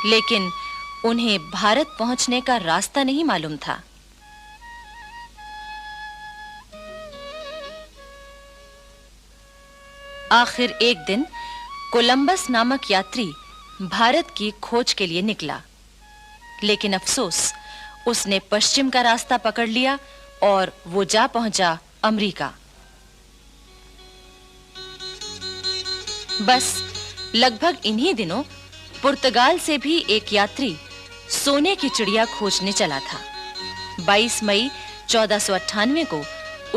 लेकिन उन्हें भारत पहुंचने का रास्ता नहीं मालूम था। आखिर एक दिन कोलंबस नामक यात्री भारत की खोज के लिए निकला, लेकिन अफसोस उसने पश्चिम का रास्ता पकड़ लिया और वो जा पहुंचा अमेरिका। बस लगभग इन्हीं दिनों पुर्तगाल से भी एक यात्री सोने की चिड़िया खोजने चला था। 22 मई 1498 को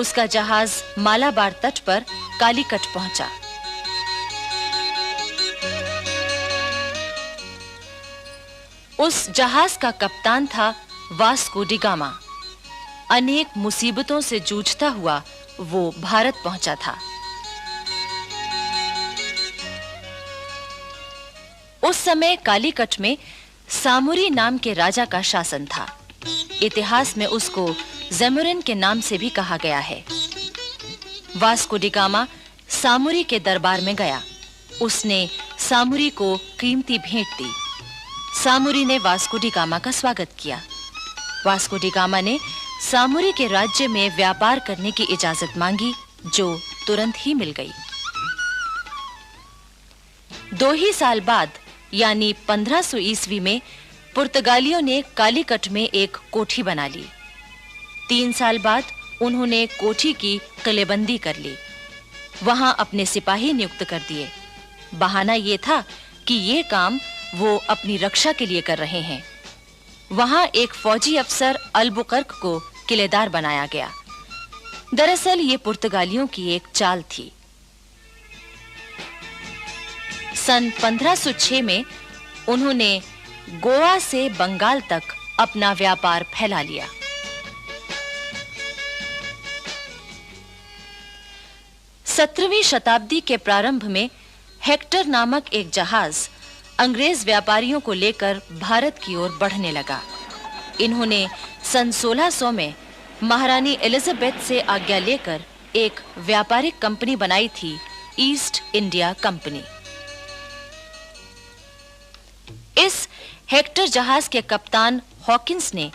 उसका जहाज मालाबार तट पर कालीकट पहुंचा। उस जहाज का कप्तान था वास्को डी गामा। अनेक मुसीबतों से जूझता हुआ वो भारत पहुंचा था। उस समय कालीकट में सामुरी नाम के राजा का शासन था। इतिहास में उसको ज़ेमुरिन के नाम से भी कहा गया है। वास्को डी गामा सामुरी के दरबार में गया। उसने सामुरी को कीमती भेंट दी। सामुरी ने वास्को डी गामा का स्वागत किया। वास्को डी गामा ने सामुरी के राज्य में व्यापार करने की इजाजत मांगी, जो तुरंत ही मिल गई। 2 ही साल बाद यानी 1500 ईस्वी में पुर्तगालियों ने कालीकट में एक कोठी बना ली। 3 साल बाद उन्होंने कोठी की किलेबंदी कर ली। वहां अपने सिपाही नियुक्त कर दिए। बहाना ये था कि ये काम वो अपनी रक्षा के लिए कर रहे हैं। वहां एक फौजी अफसर अल्बुकर्क को किलेदार बनाया गया। दरअसल ये पुर्तगालियों की एक चाल थी। सन 1506 में उन्होंने गोवा से बंगाल तक अपना व्यापार फैला लिया। सत्रहवीं शताब्दी के प्रारंभ में हेक्टर नामक एक जहाज अंग्रेज व्यापारियों को लेकर भारत की ओर बढ़ने लगा। इन्होंने सन 1600 में महारानी एलिजाबेथ से आज्ञा लेकर एक व्यापारिक कंपनी बनाई थी, ईस्ट इंडिया कंपनी। इस हेक्टर जहाज के कप्तान हॉकिंस ने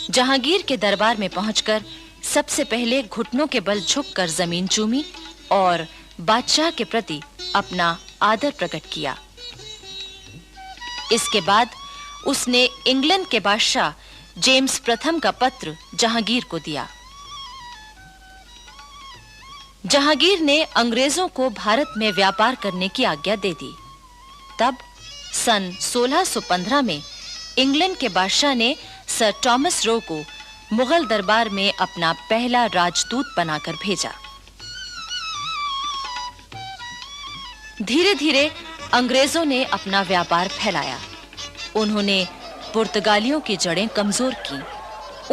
जहांगीर के दरबार में पहुंचकर सबसे पहले घुटनों के बल झुककर जमीन चूमी और बादशाह के प्रति अपना आदर प्रकट किया। इसके बाद उसने इंग्लैंड के बादशाह जेम्स प्रथम का पत्र जहांगीर को दिया। जहांगीर ने अंग्रेजों को भारत में व्यापार करने की आज्ञा दे दी। तब सन 1615 में इंग्लैंड के बादशाह ने सर थॉमस रो को मुगल दरबार में अपना पहला राजदूत बनाकर भेजा। धीरे-धीरे अंग्रेजों ने अपना व्यापार फैलाया। उन्होंने पुर्तगालियों की जड़ें कमजोर की,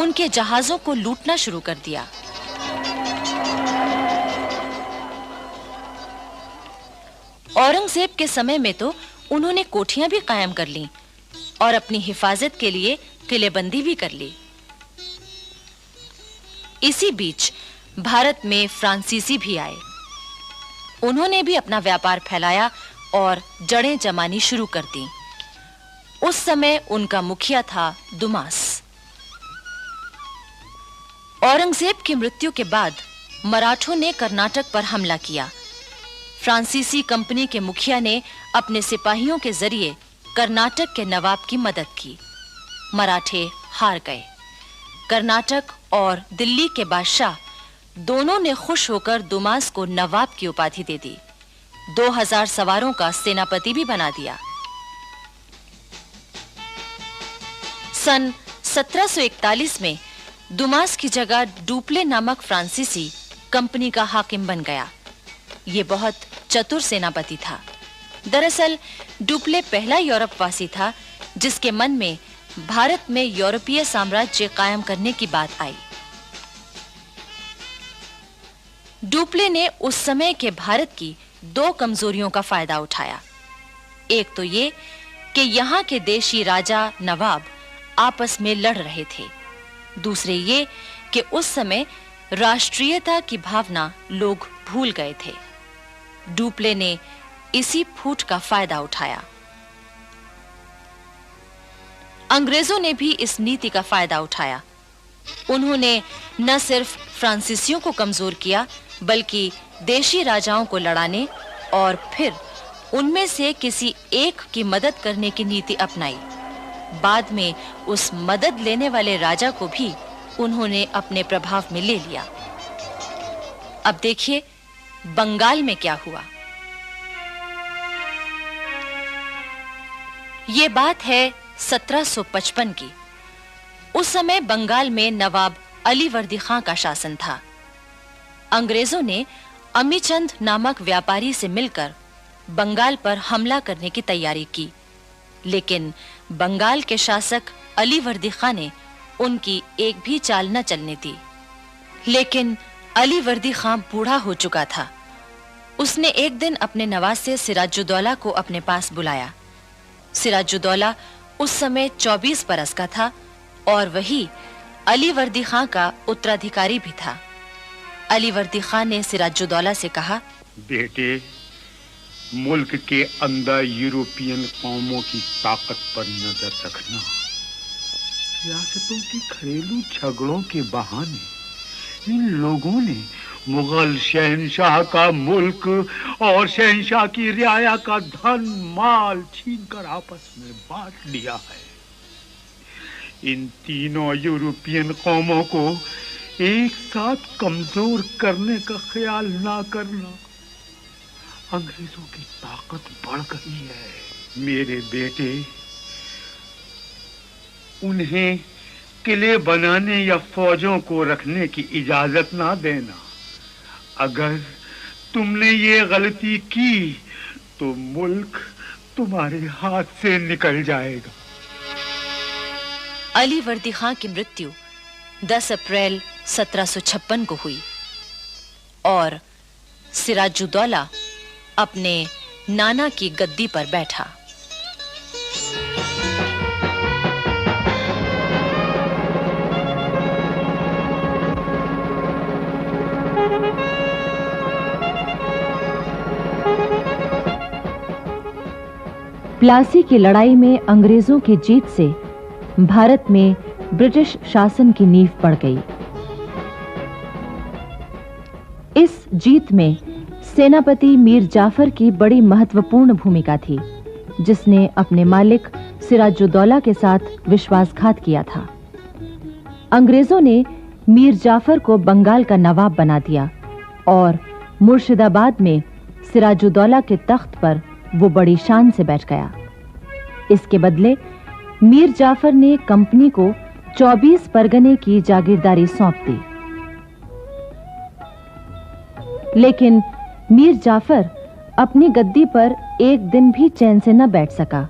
उनके जहाजों को लूटना शुरू कर दिया। औरंगजेब के समय में तो उन्होंने कोठियां भी कायम कर लीं और अपनी हिफाजत के लिए किलेबंदी भी कर ली। इसी बीच भारत में फ्रांसीसी भी आए। उन्होंने भी अपना व्यापार फैलाया और जड़ें जमानी शुरू कर दी। उस समय उनका मुखिया था दुमास। औरंगजेब की मृत्यु के बाद मराठों ने कर्नाटक पर हमला किया। फ्रांसीसी कंपनी के मुखिया ने अपने सिपाहियों के जरिए कर्नाटक के नवाब की मदद की। मराठे हार गए। कर्नाटक और दिल्ली के बादशाह दोनों ने खुश होकर दुमास को नवाब की उपाधि दे दी। 2000 सवारों का सेनापति भी बना दिया। सन 1741 में दुमास की जगह डुप्ले नामक फ्रांसीसी कंपनी का हाकिम बन गया। ये बहुत चतुर सेनापति था। दरअसल डुप्ले पहला यूरोपवासी था जिसके मन में भारत में यूरोपीय साम्राज्य कायम करने की बात आई। डुप्ले ने उस समय के भारत की 2 कमजोरियों का फायदा उठाया। एक तो ये कि यहाँ के देशी राजा नवाब आपस में लड़ रहे थे। दूसरे ये कि उस समय राष्ट्रीयता की भावना लोग भूल गए थे। डुप्ले ने इसी फूट का फायदा उठाया। अंग्रेजों ने भी इस नीति का फायदा उठाया। उन्होंने न सिर्फ फ्रांसीसियों को कमजोर किया, बल्कि देशी राजाओं को लड़ाने और फिर उनमें से किसी एक की मदद करने की नीति अपनाई। बाद में उस मदद लेने वाले राजा को भी उन्होंने अपने प्रभाव में ले लिया। अब देखिए बंगाल में क्या हुआ। ये बात है 1755 की। उस समय बंगाल में नवाब अलीवर्दी खां का शासन था। अंग्रेजों ने अमीचंद नामक व्यापारी से मिलकर बंगाल पर हमला करने की तैयारी की, लेकिन बंगाल के शासक अलीवर्दी खां ने उनकी एक भी चाल न चलने दी। लेकिन अलीवर्दी खां बूढ़ा हो चुका था। उसने एक दिन अपने नवासे सिराजुद्दौला को अपने पास बुलाया। सिराजुद्दौला उस समय 24 बरस का था और वही अलीवर्दी खां का उत्तराधिकारी भी था। अलीवर्दी खां ने सिराजुद्दौला से कहा, बेटे, मुल्क के अंदर यूरोपियन कौमों की ताकत पर नजर रखना। रियासतों की घरेलू झगड़ों के बहाने इन लोगों ने मुगल शहंशाह का मुल्क और शहंशाह की रियाया का धन माल छीनकर आपस में बांट लिया है। इन तीनों यूरोपियन कौमों को एक साथ कमजोर करने का ख्याल ना करना। अंग्रेजों की ताकत बढ़ गई है। मेरे बेटे, उन्हें किले बनाने या फौजों को रखने की इजाजत ना देना। अगर तुमने ये गलती की तो मुल्क तुम्हारे हाथ से निकल जाएगा। अलीवर्दी खां की मृत्यु 10 अप्रैल 1756 को हुई और सिराजुद्दौला अपने नाना की गद्दी पर बैठा। प्लासी की लड़ाई में अंग्रेजों की जीत से भारत में ब्रिटिश शासन की नींव पड़ गई। इस जीत में सेनापति मीर जाफर की बड़ी महत्वपूर्ण भूमिका थी, जिसने अपने मालिक सिराजुद्दौला के साथ विश्वासघात किया था। अंग्रेजों ने मीर जाफर को बंगाल का नवाब बना दिया और मुर्शिदाबाद में सिराजुद्दौला के तख्त पर वो बड़ी शान से बैठ गया। इसके बदले मीर जाफर ने कंपनी को 24 परगने की जागीरदारी सौंप दी। लेकिन मीर जाफर अपनी गद्दी पर एक दिन भी चैन से न बैठ सका।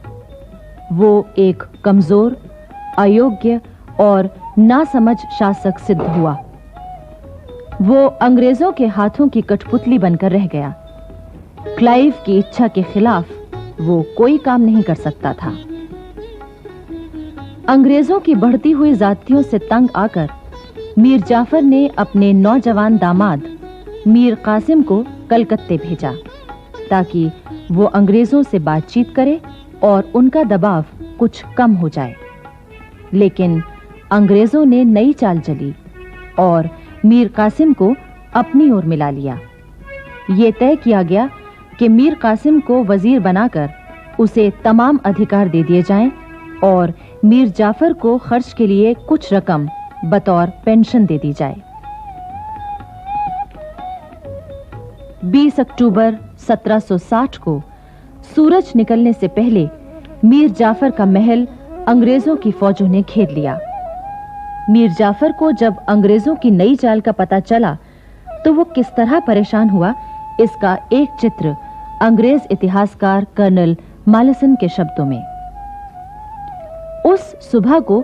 वो एक कमजोर, अयोग्य और नासमझ शासक सिद्ध हुआ। वो अंग्रेजों के हाथों की कठपुतली बनकर रह गया। क्लाइव की इच्छा के खिलाफ वो कोई काम नहीं कर सकता था। अंग्रेजों की बढ़ती हुई जातियों से तंग आकर मीर जाफर ने अपने नौजवान दामाद मीर कासिम को कलकत्ते भेजा ताकि वो अंग्रेजों से बातचीत करे और उनका दबाव कुछ कम हो जाए। लेकिन अंग्रेजों ने नई चाल चली और मीर कासिम को अपनी ओर मिला लिया। ये तय किया गया कि मीर कासिम को वजीर बनाकर उसे तमाम अधिकार दे दिए जाएं और मीर जाफर को खर्च के लिए कुछ रकम बतौर पेंशन दे दी जाए। 20 अक्टूबर 1760 को सूरज निकलने से पहले मीर जाफर का महल अंग्रेजों की फौजों ने घेर लिया। मीर जाफर को जब अंग्रेजों की नई चाल का पता चला तो वो किस तरह परेशान हुआ, इसका एक चित्र अंग्रेज इतिहासकार कर्नल मालेसन के शब्दों में। उस सुबह को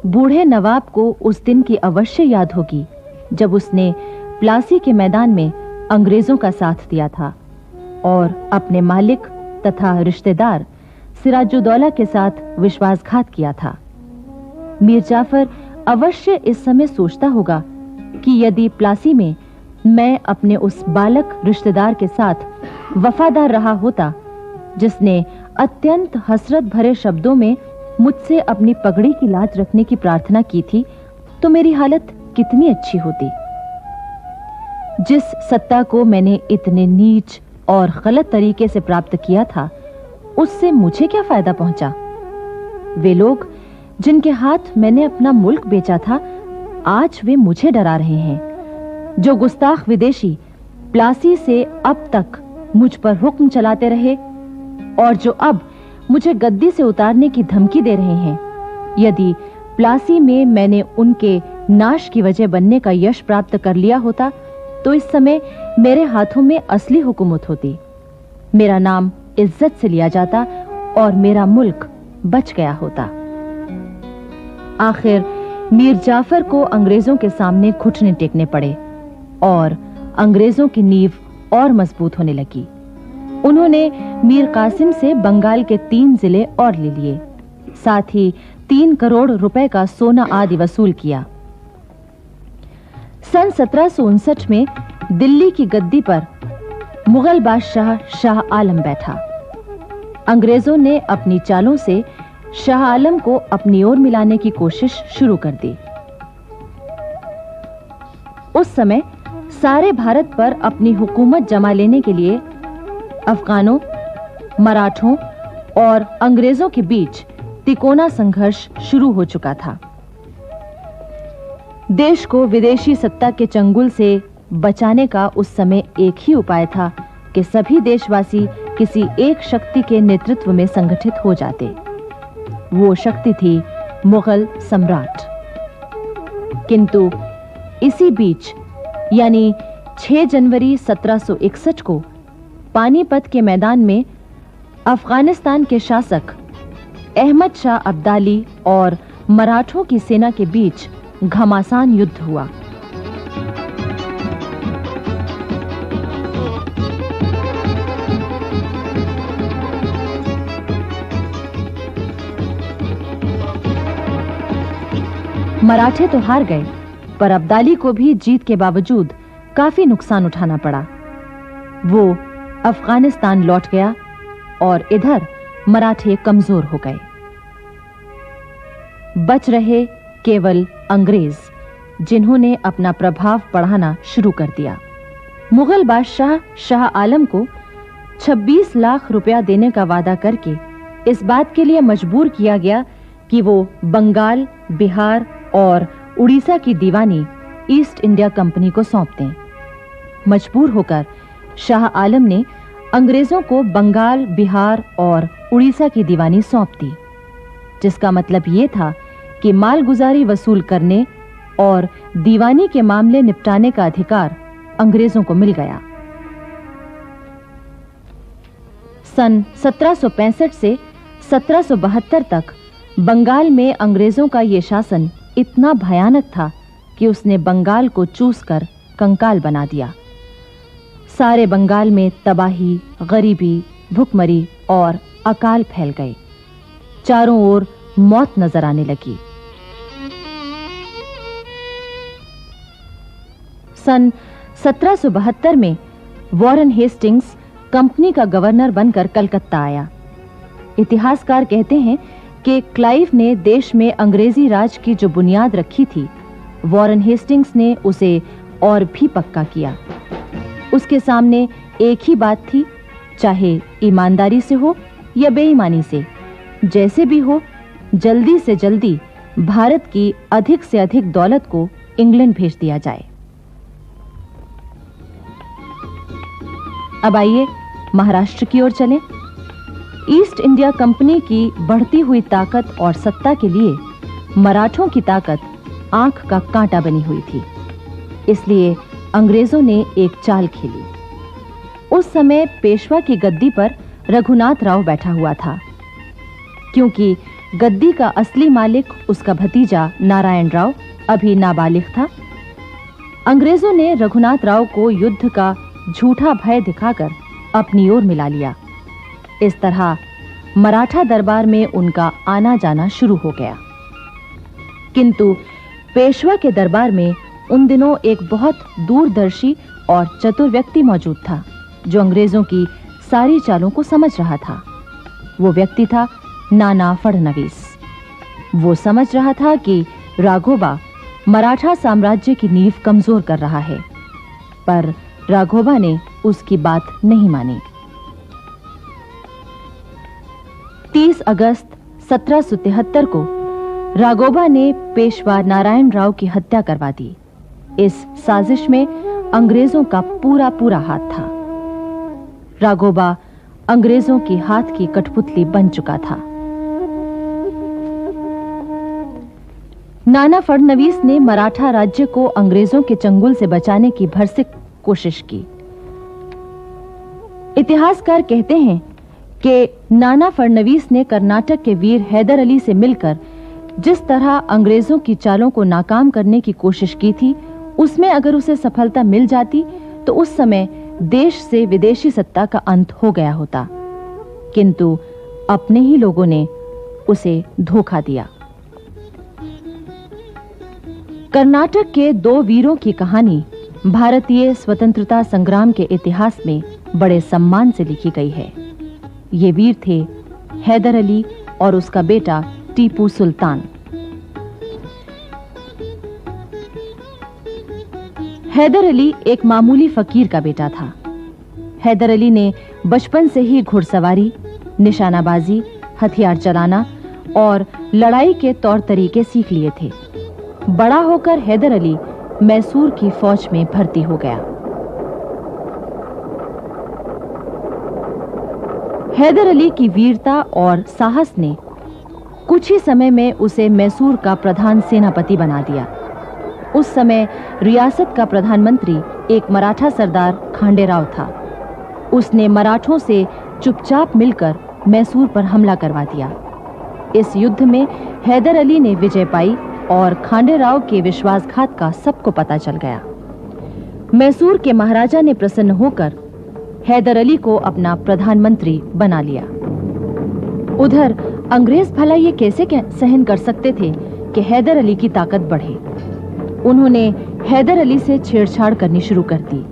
बूढ़े नवाब को उस दिन की अवश्य याद होगी जब उसने प्लासी के मैदान में अंग्रेजों का साथ दिया था और अपने मालिक तथा रिश्तेदार सिराजुद्दौला के साथ विश्वासघात किया था। मीर जाफर अवश्य इस समय सोचता होगा कि यदि प्लासी में मैं अपने उस बालक रिश्तेदार के साथ वफादार रहा होता जिसने अत्यंत हसरत भरे शब्दों में मुझसे अपनी पगड़ी की लाज रखने की प्रार्थना की थी तो मेरी हालत कितनी अच्छी होती। जिस सत्ता को मैंने इतने नीच और गलत तरीके से प्राप्त किया था, उससे मुझे क्या फायदा पहुंचा? वे लोग जिनके हाथ मैंने अपना मुल्क बेचा था, आज वे मुझे डरा रहे हैं। जो गुस्ताख विदेशी प्लासी से अब तक मुझ पर हुक्म चलाते रहे और जो अब मुझे गद्दी से उतारने की धमकी दे रहे हैं, यदि प्लासी में मैंने उनके नाश की वजह बनने का यश प्राप्त कर लिया होता तो इस समय मेरे हाथों में असली हुकूमत होती। मेरा नाम इज्जत से लिया जाता और मेरा मुल्क बच गया होता। आखिर मीर जाफर को अंग्रेजों के सामने घुटने टेकने पड़े और अंग्रेजों की नींव और मजबूत होने लगी। उन्होंने मीर कासिम से बंगाल के 3 जिले और ले लिए, साथ ही 3 करोड़ रुपए का सोना आदि वसूल किया। सन 1759 में दिल्ली की गद्दी पर मुगल बादशाह शाह आलम बैठा। अंग्रेजों ने अपनी चालों से शाह आलम को अपनी ओर मिलाने की कोशिश शुरू कर दी। उस समय सारे भारत पर अपनी हुकूमत जमा लेने के लिए अफगानों, मराठों और अंग्रेजों के बीच तिकोना संघर्ष शुरू हो चुका था। देश को विदेशी सत्ता के चंगुल से बचाने का उस समय एक ही उपाय था कि सभी देशवासी किसी एक शक्ति के नेतृत्व में संगठित हो जाते। वो शक्ति थी मुगल सम्राट। किंतु इसी बीच यानी 6 जनवरी 1761 को पानीपत के मैदान में अफगानिस्तान के शासक अहमद शाह अब्दाली और मराठों की सेना के बीच घमासान युद्ध हुआ। मराठे तो हार गए, पर अब्दाली को भी जीत के बावजूद काफी नुकसान उठाना पड़ा। वो अफगानिस्तान लौट गया और इधर मराठे कमजोर हो गए। बच रहे केवल अंग्रेज, जिन्होंने अपना प्रभाव बढ़ाना शुरू कर दिया। मुगल बादशाह शाह आलम को 26 लाख रुपया देने का वादा करके इस बात के लिए मजबूर किया गया कि वो बंगाल, बिहार और उड़ीसा की दीवानी ईस्ट इंडिया कंपनी को सौंप दें। मजबूर होकर शाह आलम ने अंग्रेजों को बंगाल, बिहार और उड़ीसा की दीवानी सौंप दी, जिसका मतलब ये था कि मालगुजारी वसूल करने और दीवानी के मामले निपटाने का अधिकार अंग्रेजों को मिल गया। सन 1765 से 1772 तक बंगाल में अंग्रेजों का ये शासन इतना भयानक था कि उसने बंगाल को चूसकर कंकाल बना दिया। सारे बंगाल में तबाही, गरीबी, भुखमरी और अकाल फैल गए। चारों ओर मौत नजर आने लगी। सन 1772 में वॉरेन हेस्टिंग्स कंपनी का गवर्नर बनकर कलकत्ता आया। इतिहासकार कहते हैं कि क्लाइव ने देश में अंग्रेजी राज की जो बुनियाद रखी थी, वॉरेन हेस्टिंग्स ने उसे और भी पक्का किया। उसके सामने एक ही बात थी, चाहे ईमानदारी से हो या बेईमानी से, जैसे भी हो, जल्दी से जल्दी भारत की अधिक से अधिक दौलत को इंग्लैंड भेज दिया जाए। अब आइए महाराष्ट्र की ओर चलें। ईस्ट इंडिया कंपनी की बढ़ती हुई ताकत और सत्ता के लिए मराठों की ताकत आंख का कांटा बनी हुई थी। इसलिए अंग्रेजों ने एक चाल खेली। उस समय पेशवा की गद्दी पर रघुनाथ राव बैठा हुआ था। क्योंकि गद्दी का असली मालिक उसका भतीजा नारायण राव अभी नाबालिग था, अंग्रेजों ने रघुनाथ राव को युद्ध का झूठा भय दिखाकर अपनी ओर मिला लिया। इस तरह मराठा दरबार में उनका आना जाना शुरू हो गया। किंतु पेशवा के दरबार में उन दिनों एक बहुत दूरदर्शी और चतुर व्यक्ति मौजूद था, जो अंग्रेजों की सारी चालों को समझ रहा था। वो व्यक्ति था नाना फडणवीस। वो समझ रहा था कि राघोबा मराठा साम्राज्य की नींव कमजोर कर रहा है, पर राघोबा ने उसकी बात नहीं मानी। 30 अगस्त 1773 को राघोबा ने पेशवा नारायण राव की हत्या करवा दी। इस साजिश में अंग्रेजों का पूरा हाथ था। राघोबा अंग्रेजों की हाथ की कठपुतली बन चुका था। नाना फडणवीस ने मराठा राज्य को अंग्रेजों के चंगुल से बचाने की भरसक कोशिश की। इतिहासकार कहते हैं कि नाना फडणवीस ने कर्नाटक के वीर हैदर अली से मिलकर जिस तरह अंग्रेजों की चालों को नाकाम करने की कोशिश की थी, उसमें अगर उसे सफलता मिल जाती तो उस समय देश से विदेशी सत्ता का अंत हो गया होता। किंतु अपने ही लोगों ने उसे धोखा दिया। कर्नाटक के 2 वीरों की कहानी भारतीय स्वतंत्रता संग्राम के इतिहास में बड़े सम्मान से लिखी गई है। ये वीर थे हैदर अली और उसका बेटा टीपू सुल्तान। हैदर अली एक मामूली फकीर का बेटा था। हैदर अली ने बचपन से ही घुड़सवारी, निशानाबाजी, हथियार चलाना और लड़ाई के तौर तरीके सीख लिए थे। बड़ा होकर हैदर अली मैसूर की फौज में भर्ती हो गया। हैदर अली की वीरता और साहस ने कुछ ही समय में उसे मैसूर का प्रधान सेनापति बना दिया। उस समय रियासत का प्रधानमंत्री एक मराठा सरदार खांडेराव था। उसने मराठों से चुपचाप मिलकर मैसूर पर हमला करवा दिया। इस युद्ध में हैदर अली ने विजय पाई और खांडेराव के विश्वासघात का सबको पता चल गया। मैसूर के महाराजा ने प्रसन्न होकर हैदर अली को अपना प्रधानमंत्री बना लिया। उधर अंग्रेज भला ये कैसे सहन कर सकते थे कि हैदर अली की ताकत बढ़े। उन्होंने हैदर अली से छेड़छाड़ करनी शुरू कर दी।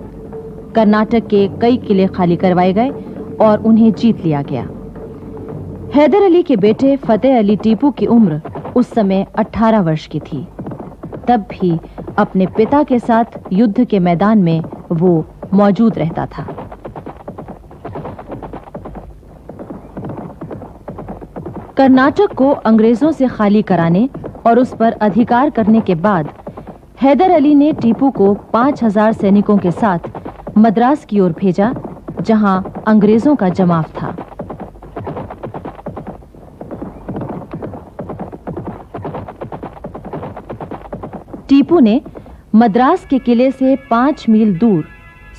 कर्नाटक के कई किले खाली करवाए गए और उन्हें जीत लिया गया। हैदर अली के बेटे फतेह अली टीपू की उम्र उस समय 18 वर्ष की थी। तब भी अपने पिता के साथ युद्ध के मैदान में वो मौजूद रहता था। कर्नाटक को अंग्रेजों से खाली कराने और उस पर अधिकार करने के बाद हैदर अली ने टीपू को 5000 सैनिकों के साथ मद्रास की ओर भेजा, जहां अंग्रेजों का जमाव था। टीपू ने मद्रास के किले से 5 मील दूर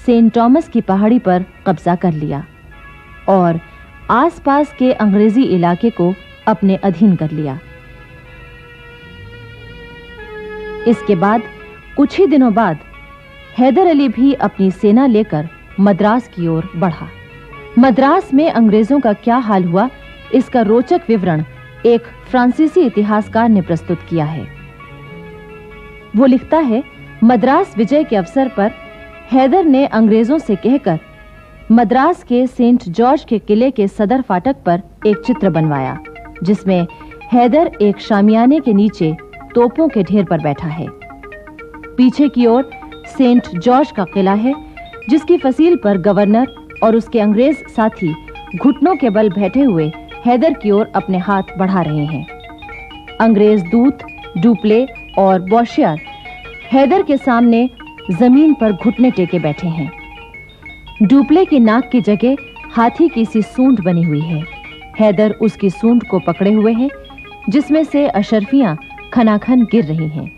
सेंट थॉमस की पहाड़ी पर कब्जा कर लिया और आसपास के अंग्रेजी इलाके को अपने अधीन कर लिया। इसके बाद कुछ ही दिनों बाद हैदर अली भी अपनी सेना लेकर मद्रास की ओर बढ़ा। मद्रास में अंग्रेजों का क्या हाल हुआ, इसका रोचक विवरण एक फ्रांसीसी इतिहासकार ने प्रस्तुत किया है। वो लिखता है, मद्रास विजय के अवसर पर हैदर ने अंग्रेजों से कहकर मद्रास के सेंट जॉर्ज के किले के सदर फाटक पर एक चित्र बनवाया, जिसमें हैदर एक शामियाने के नीचे तोपों के ढेर पर बैठा है। पीछे की ओर सेंट जॉर्ज का किला है, जिसकी फसील पर गवर्नर और उसके अंग्रेज साथी घुटनों के बल बैठे हुए हैदर की ओर अपने हाथ बढ़ा रहे हैं। अंग्रेज दूत, डुप्ले और बॉशियार हैदर के सामने जमीन पर घुटने टेके बैठे हैं। डुप्ले की नाक की जगह हाथी की सी सूंड बनी हुई है। हैदर उसकी सूंड को पकड़े हुए हैं, जिसमें से अशर्फियां खनाखन गिर रही हैं।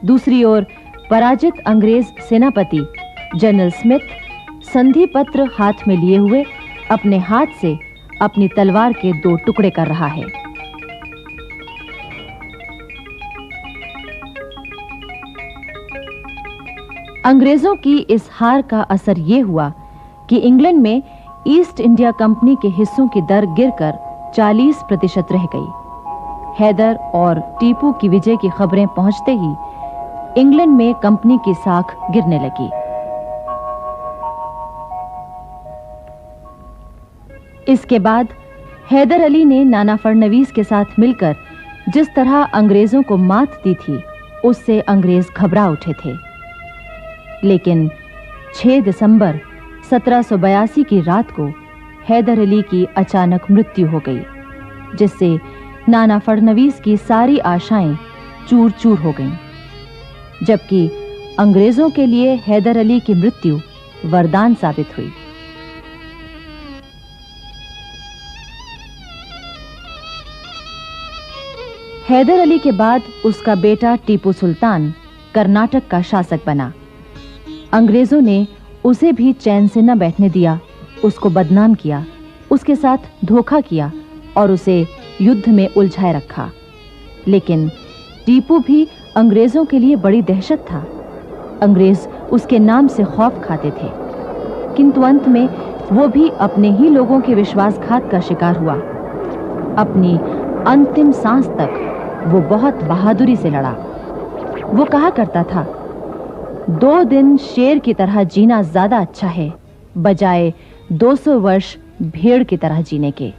दूसरी ओर पराजित अंग्रेज सेनापति जनरल स्मिथ संधि पत्र हाथ में लिए हुए अपने हाथ से अपनी तलवार के 2 टुकड़े कर रहा है। अंग्रेजों की इस हार का असर यह हुआ कि इंग्लैंड में ईस्ट इंडिया कंपनी के हिस्सों की दर गिरकर 40% रह गई। हैदर और टीपू की विजय की खबरें पहुंचते ही इंग्लैंड में कंपनी की साख गिरने लगी। इसके बाद हैदर अली ने नाना फडणवीस के साथ मिलकर जिस तरह अंग्रेजों को मात दी थी, उससे अंग्रेज घबरा उठे थे। लेकिन 6 दिसंबर 1782 की रात को हैदर अली की अचानक मृत्यु हो गई, जिससे नाना फडणवीस की सारी आशाएं चूर-चूर हो गईं। जबकि अंग्रेजों के लिए हैदर अली की मृत्यु वरदान साबित हुई। हैदर अली के बाद उसका बेटा टीपू सुल्तान कर्नाटक का शासक बना। अंग्रेजों ने उसे भी चैन से न बैठने दिया, उसको बदनाम किया, उसके साथ धोखा किया और उसे युद्ध में उलझाए रखा। लेकिन टीपू भी अंग्रेजों के लिए बड़ी दहशत था। अंग्रेज उसके नाम से खौफ खाते थे, किंतु अंत में वो भी अपने ही लोगों के विश्वासघात का शिकार हुआ। अपनी अंतिम सांस तक वो बहुत बहादुरी से लड़ा। वो कहा करता था, 2 दिन शेर की तरह जीना ज्यादा अच्छा है, बजाय 200 वर्ष भेड़ की तरह जीने के।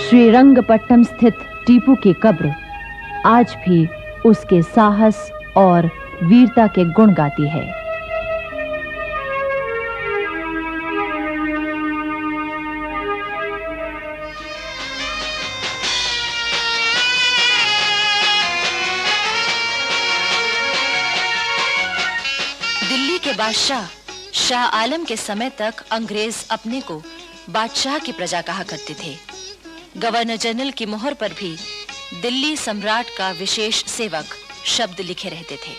श्रीरंगपट्टनम स्थित टीपू की कब्र आज भी उसके साहस और वीरता के गुण गाती है। दिल्ली के बादशाह शाह आलम के समय तक अंग्रेज अपने को बादशाह की प्रजा कहा करते थे। गवर्नर जनरल की मोहर पर भी दिल्ली सम्राट का विशेष सेवक शब्द लिखे रहते थे।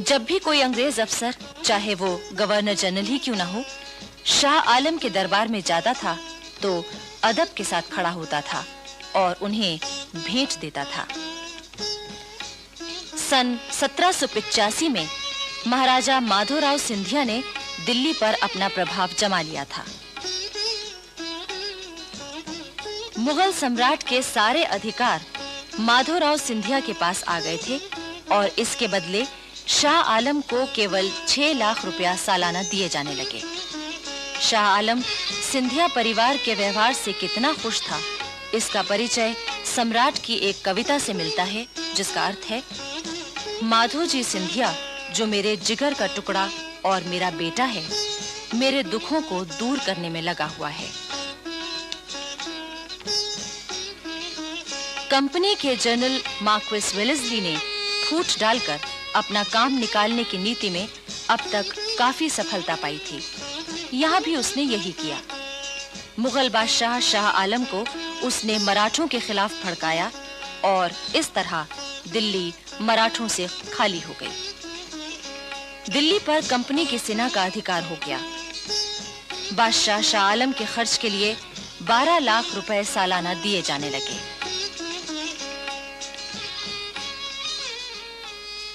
जब भी कोई अंग्रेज अफसर, चाहे वो गवर्नर जनरल ही क्यों ना हो, शाह आलम के दरबार में जाता था तो अदब के साथ खड़ा होता था और उन्हें भेंट देता था। सन 1785 में महाराजा माधोराव सिंधिया ने दिल्ली पर अपना प्रभाव जमा लिया था। मुगल सम्राट के सारे अधिकार माधोराव सिंधिया के पास आ गए थे और इसके बदले शाह आलम को केवल 6 लाख रुपया सालाना दिए जाने लगे। शाह आलम सिंधिया परिवार के व्यवहार से कितना खुश था, इसका परिचय सम्राट की एक कविता से मिलता है, जिसका अर्थ है, माधोजी सिंधिया जो मेरे जिगर का टुकड़ा और मेरा बेटा है, मेरे दुखों को दूर करने में लगा हुआ है। कंपनी के जनरल मार्क्विस वेलेस्ली ने फूट डालकर अपना काम निकालने की नीति में अब तक काफी सफलता पाई थी। यहाँ भी उसने यही किया। मुगल बादशाह शाह आलम को उसने मराठों के खिलाफ भड़काया और इस तरह दिल्ली मराठों से खाली हो गई। दिल्ली पर कंपनी की सेना का अधिकार हो गया। बादशाह शाह आलम के खर्च के लिए 12 लाख रुपए सालाना दिए जाने लगे।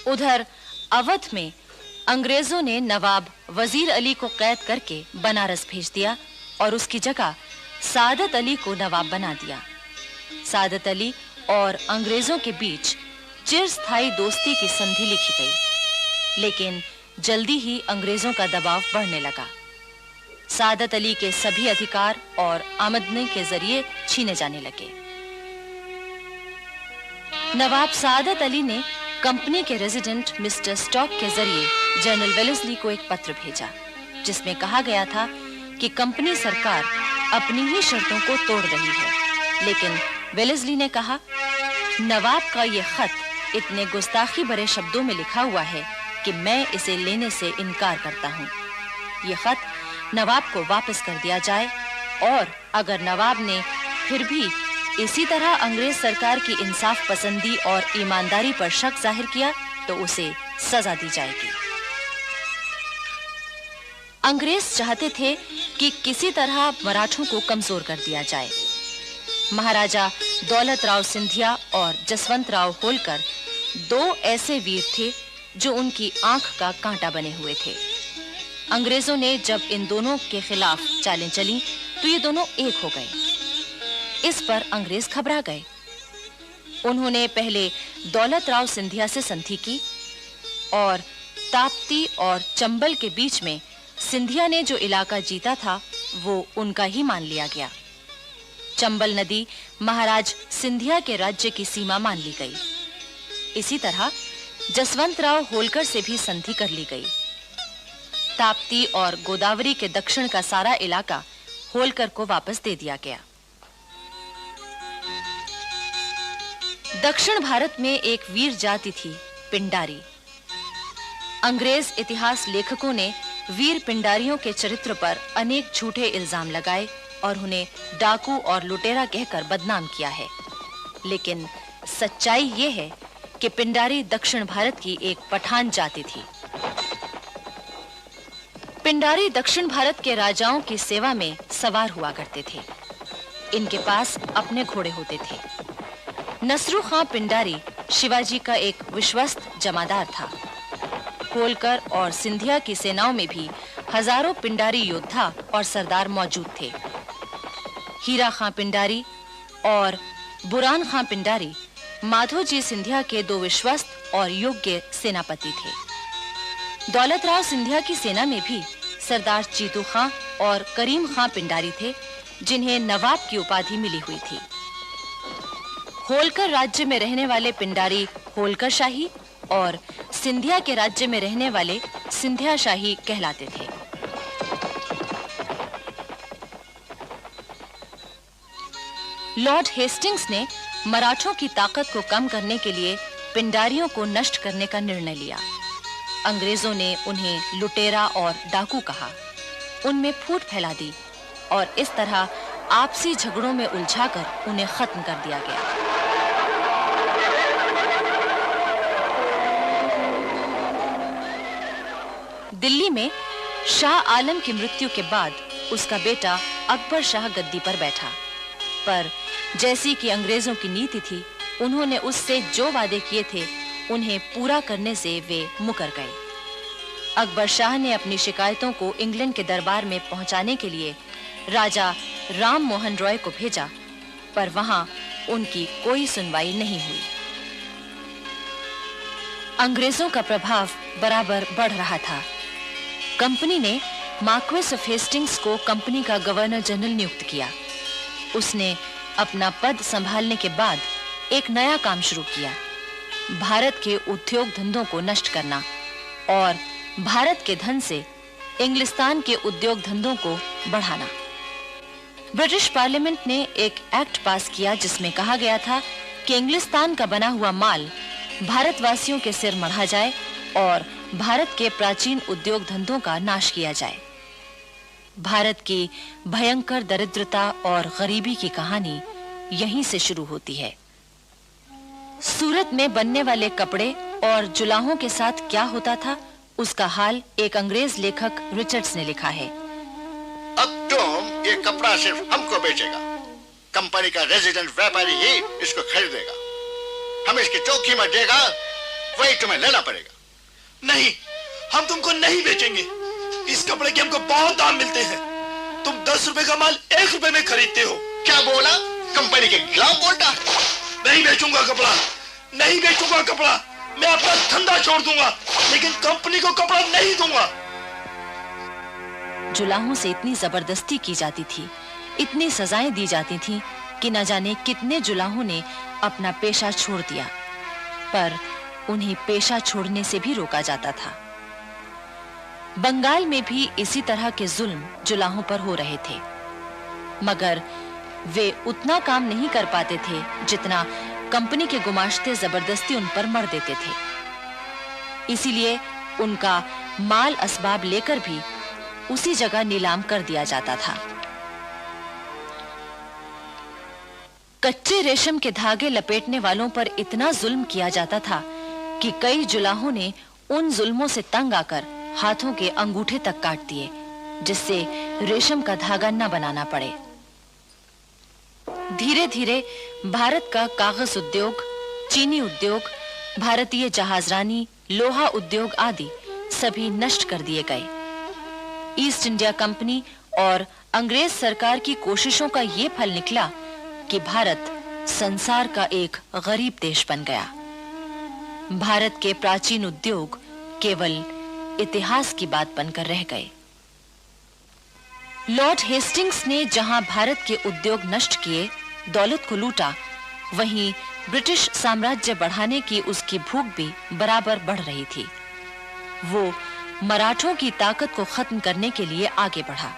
उधर अवध में अंग्रेजों ने नवाब वजीर अली को कैद करके बनारस भेज दिया और उसकी जगह सादत अली को नवाब बना दिया। सादत अली और अंग्रेजों के बीच चिरस्थायी दोस्ती की संधि लिखी गई, लेकिन जल्दी ही अंग्रेजों का दबाव बढ़ने लगा। सादत अली के सभी अधिकार और आमदनी के जरिए छीने जाने लगे। नवाब सादत अली ने कंपनी के रेजिडेंट मिस्टर स्टॉक के जरिए जनरल वेलेस्ली को एक पत्र भेजा, जिसमें कहा गया था कि कंपनी सरकार अपनी ही शर्तों को तोड़ रही है। लेकिन वेलेस्ली ने कहा, नवाब का ये खत इतने गुस्ताखी भरे शब्दों में लिखा हुआ है कि मैं इसे लेने से इनकार करता हूँ। ये खत नवाब को वापस कर दिया जाए और अगर नवाब ने फिर भी इसी तरह अंग्रेज सरकार की इंसाफ पसंदी और ईमानदारी पर शक जाहिर किया तो उसे सजा दी जाएगी। अंग्रेज चाहते थे कि किसी तरह मराठों को कमजोर कर दिया जाए। महाराजा दौलत राव सिंधिया और जसवंत राव होलकर 2 ऐसे वीर थे जो उनकी आंख का कांटा बने हुए थे। अंग्रेजों ने जब इन दोनों के खिलाफ चालें चली तो ये दोनों एक हो गए। इस पर अंग्रेज घबरा गए। उन्होंने पहले दौलत राव सिंधिया से संधि की और ताप्ती और चंबल के बीच में सिंधिया ने जो इलाका जीता था वो उनका ही मान लिया गया। चंबल नदी महाराज सिंधिया के राज्य की सीमा मान ली गई। इसी तरह जसवंतराव होलकर से भी संधि कर ली गई। ताप्ती और गोदावरी के दक्षिण का सारा इलाका होलकर को वापस दे दिया गया। दक्षिण भारत में एक वीर जाति थी, पिंडारी। अंग्रेज इतिहास लेखकों ने वीर पिंडारियों के चरित्र पर अनेक झूठे इल्जाम लगाए और उन्हें डाकू और लुटेरा कहकर बदनाम किया है। लेकिन सच्चाई ये है कि पिंडारी दक्षिण भारत की एक पठान जाति थी। पिंडारी दक्षिण भारत के राजाओं की सेवा में सवार हुआ करते थे। इनके पास अपने घोड़े होते थे। नसरू खां पिंडारी शिवाजी का एक विश्वस्त जमादार था। होलकर और सिंधिया की सेनाओं में भी हजारों पिंडारी योद्धा और सरदार मौजूद थे। हीरा खां पिंडारी और बुरान खां पिंडारी माधोजी सिंधिया के दो विश्वस्त और योग्य सेनापति थे। दौलत राव सिंधिया की सेना में भी सरदार चीतू खां और करीम खां पिंडारी थे, जिन्हें नवाब की उपाधि मिली हुई थी। होलकर राज्य में रहने वाले पिंडारी होलकर शाही और सिंधिया के राज्य में रहने वाले सिंधिया शाही कहलाते थे। लॉर्ड हेस्टिंग्स ने मराठों की ताकत को कम करने के लिए पिंडारियों को नष्ट करने का निर्णय लिया। अंग्रेजों ने उन्हें लुटेरा और डाकू कहा, उनमें फूट फैला दी और इस तरह आपसी झगड़ों में उलझाकर उन्हें खत्म कर दिया गया। दिल्ली में शाह आलम की मृत्यु के बाद उसका बेटा अकबर शाह गद्दी पर बैठा, पर जैसी कि अंग्रेजों की नीति थी, उन्होंने उससे जो वादे किए थे उन्हें पूरा करने से वे मुकर गए। अकबर शाह ने अपनी शिकायतों को इंग्लैंड के दरबार में पहुंचाने के लिए राजा राम मोहन रॉय को भेजा, पर वहां उनकी कोई सुनवाई नहीं हुई। अंग्रेजों का प्रभाव बराबर बढ़ रहा था। कंपनी ने मार्क्वेस ऑफ हेस्टिंग्स को कंपनी का गवर्नर जनरल नियुक्त किया। उसने अपना पद संभालने के बाद एक नया काम शुरू किया, भारत के उद्योग धंधों को नष्ट करना और भारत के धन से इंग्लिस्तान के उद्योग धंधों को बढ़ाना। ब्रिटिश पार्लियामेंट ने एक एक्ट पास किया जिसमें कहा गया था कि इंग्लिस्तान का बना हुआ माल भारतवासियों के सिर मढ़ा जाए और भारत के प्राचीन उद्योग धंधों का नाश किया जाए। भारत की भयंकर दरिद्रता और गरीबी की कहानी यहीं से शुरू होती है। सूरत में बनने वाले कपड़े और जुलाहों के साथ क्या होता था, उसका हाल एक अंग्रेज लेखक रिचर्ड्स ने लिखा है। अब तुम ये कपड़ा सिर्फ हमको बेचेगा, कंपनी का रेजिडेंट व्यापारी ही इसको खरीदेगा। हम इसकी जो कीमत देगा वही तुम्हें लेना पड़ेगा। नहीं, हम तुमको नहीं बेचेंगे। इस कपड़े के हमको बहुत दाम मिलते हैं। तुम 10 रुपए का माल 1 रुपए में खरीदते हो। क्या बोला? कंपनी के खिलाफ बोलता? नहीं बेचूंगा कपड़ा, नहीं बेचूंगा कपड़ा। मैं अपना धंधा छोड़ दूंगा, लेकिन कंपनी को कपड़ा नहीं दूंगा। जुलाहों से इतनी जबरदस्ती की जाती थी, इतनी सजाएं दी जाती थीं कि न जाने कितने जुलाहों ने अपना पेशा छोड़ दिया, पर उन्हें पेशा छोड़ने से भी रोका जाता था। बंगाल में भी इसी तरह के जुल्म जुलाहों पर हो रहे थे, मगर वे उतना काम नहीं कर पाते थे जितना कंपनी के गुमाश्ते जबरदस्ती उन पर मर देते थे। इसीलिए उनका माल असबाब लेकर भी उसी जगह नीलाम कर दिया जाता था। कच्चे रेशम के धागे लपेटने वालों पर इतना जुल्म किया जाता था कि कई जुलाहों ने उन जुल्मों से तंग आकर हाथों के अंगूठे तक काट दिए, जिससे रेशम का धागा न बनाना पड़े। धीरे धीरे भारत का कागज उद्योग, चीनी उद्योग, भारतीय जहाजरानी, लोहा उद्योग आदि सभी नष्ट कर दिए गए। ईस्ट इंडिया कंपनी और अंग्रेज सरकार की कोशिशों का ये फल निकला कि भारत संसार का एक गरीब देश बन गया। भारत के प्राचीन उद्योग केवल इतिहास की बात बनकर रह गए। लॉर्ड हेस्टिंग्स ने जहां भारत के उद्योग नष्ट किए, दौलत को लूटा, वहीं ब्रिटिश साम्राज्य बढ़ाने की उसकी भूख भी बराबर बढ़ रही थी। वो मराठों की ताकत को खत्म करने के लिए आगे बढ़ा।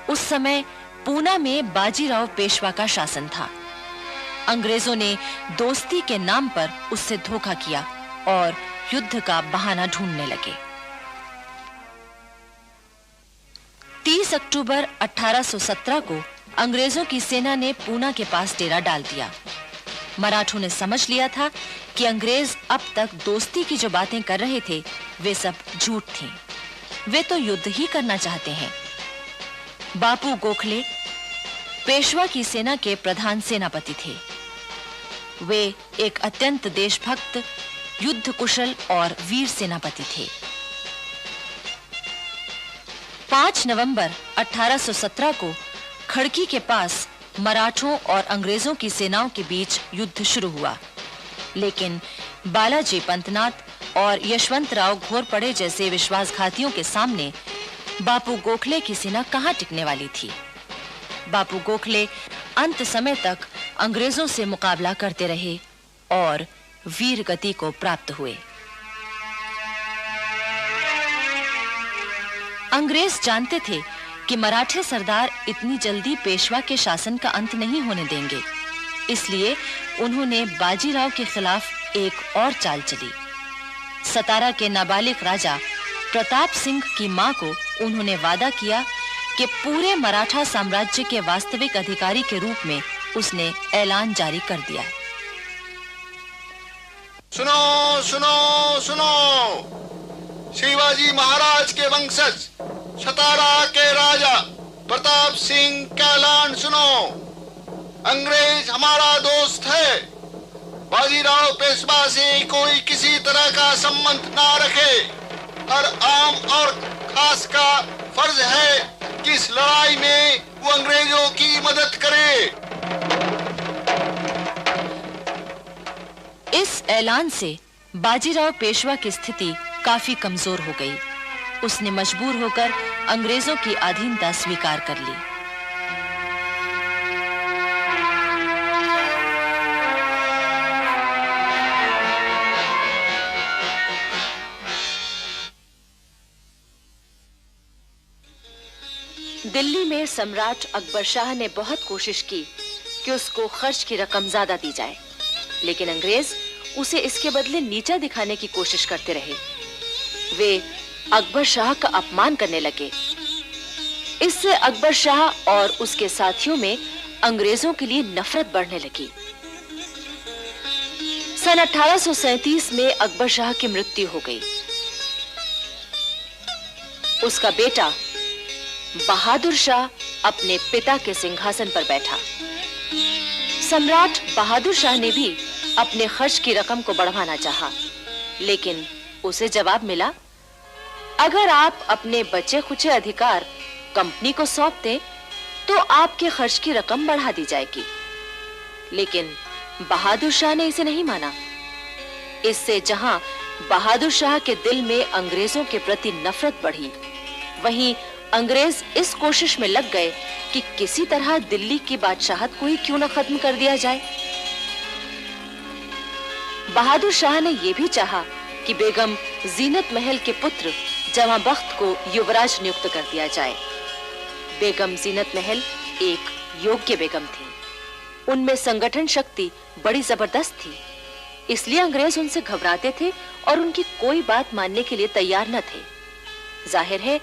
उस समय पूना में बाजीराव पेशवा का शासन था। अंग्रेजों ने दोस्ती के नाम पर उससे धोखा किया और युद्ध का बहाना ढूंढने लगे। 30 अक्टूबर 1817 को अंग्रेजों की सेना ने पूना के पास डेरा डाल दिया। मराठों ने समझ लिया था कि अंग्रेज अब तक दोस्ती की जो बातें कर रहे थे वे सब झूठ थीं। वे तो युद्ध ही करना चाहते हैं। बापू गोखले पेशवा की सेना के प्रधान सेनापति थे। वे एक अत्यंत देशभक्त, युद्ध कुशल और वीर सेनापति थे। 5 नवंबर 1817 को खड़की के पास मराठों और अंग्रेजों की सेनाओं के बीच युद्ध शुरू हुआ, लेकिन बालाजी पंतनाथ और यशवंतराव घोरपड़े जैसे विश्वासघातियों के सामने बापू गोखले की सेना कहां टिकने वाली थी। बापू गोखले अंत समय तक अंग्रेजों से मुकाबला करते रहे और वीर गति को प्राप्त हुए। अंग्रेज जानते थे कि मराठे सरदार इतनी जल्दी पेशवा के शासन का अंत नहीं होने देंगे, इसलिए उन्होंने बाजीराव के खिलाफ एक और चाल चली। सतारा के नाबालिग राजा प्रताप सिंह की मां को उन्होंने वादा किया कि पूरे मराठा साम्राज्य के वास्तविक अधिकारी के रूप में उसने ऐलान जारी कर दिया। सुनो सुनो सुनो, शिवाजी महाराज के वंशज सतारा के राजा प्रताप सिंह का ऐलान सुनो। अंग्रेज हमारा दोस्त है। बाजीराव पेशवा से कोई किसी तरह का संबंध ना रखे। हर आम और खास का फर्ज है कि इस लड़ाई में वो अंग्रेजों की मदद करे। इस ऐलान से बाजीराव पेशवा की स्थिति काफी कमजोर हो गई। उसने मजबूर होकर अंग्रेजों की अधीनता स्वीकार कर ली। दिल्ली में सम्राट अकबर शाह ने बहुत कोशिश की कि उसको खर्च की रकम ज्यादा दी जाए, लेकिन अंग्रेज उसे इसके बदले नीचा दिखाने की कोशिश करते रहे। वे अकबर शाह का अपमान करने लगे। इससे अकबर शाह और उसके साथियों में अंग्रेजों के लिए नफरत बढ़ने लगी। सन 1837 में अकबर शाह की मृत्यु हो गई। उसका बेटा बहादुर शाह अपने पिता के सिंहासन पर बैठा। सम्राट बहादुर शाह ने भी अपने खर्च की रकम को बढ़ाना चाहा, लेकिन उसे जवाब मिला, अगर आप अपने बचे खुचे अधिकार कंपनी को सौंप दें तो आपके खर्च की रकम बढ़ा दी जाएगी। लेकिन बहादुर शाह ने इसे नहीं माना। इससे जहां बहादुर शाह के दिल में अंग्रेजों के प्रति नफरत बढ़ी, वहीं अंग्रेज इस कोशिश में लग गए कि किसी तरह दिल्ली की बादशाहत को ही क्यों न खत्म कर दिया जाए। बहादुर शाह ने यह भी चाहा कि बेगम जीनत महल के पुत्र जवां बख्त को युवराज नियुक्त कर दिया जाए। बेगम जीनत महल एक योग्य बेगम थी। उनमें संगठन शक्ति बड़ी जबरदस्त थी, इसलिए अंग्रेज उनसे घबराते थे और उनकी कोई बात मानने के लिए तैयार न थे। जाहिर है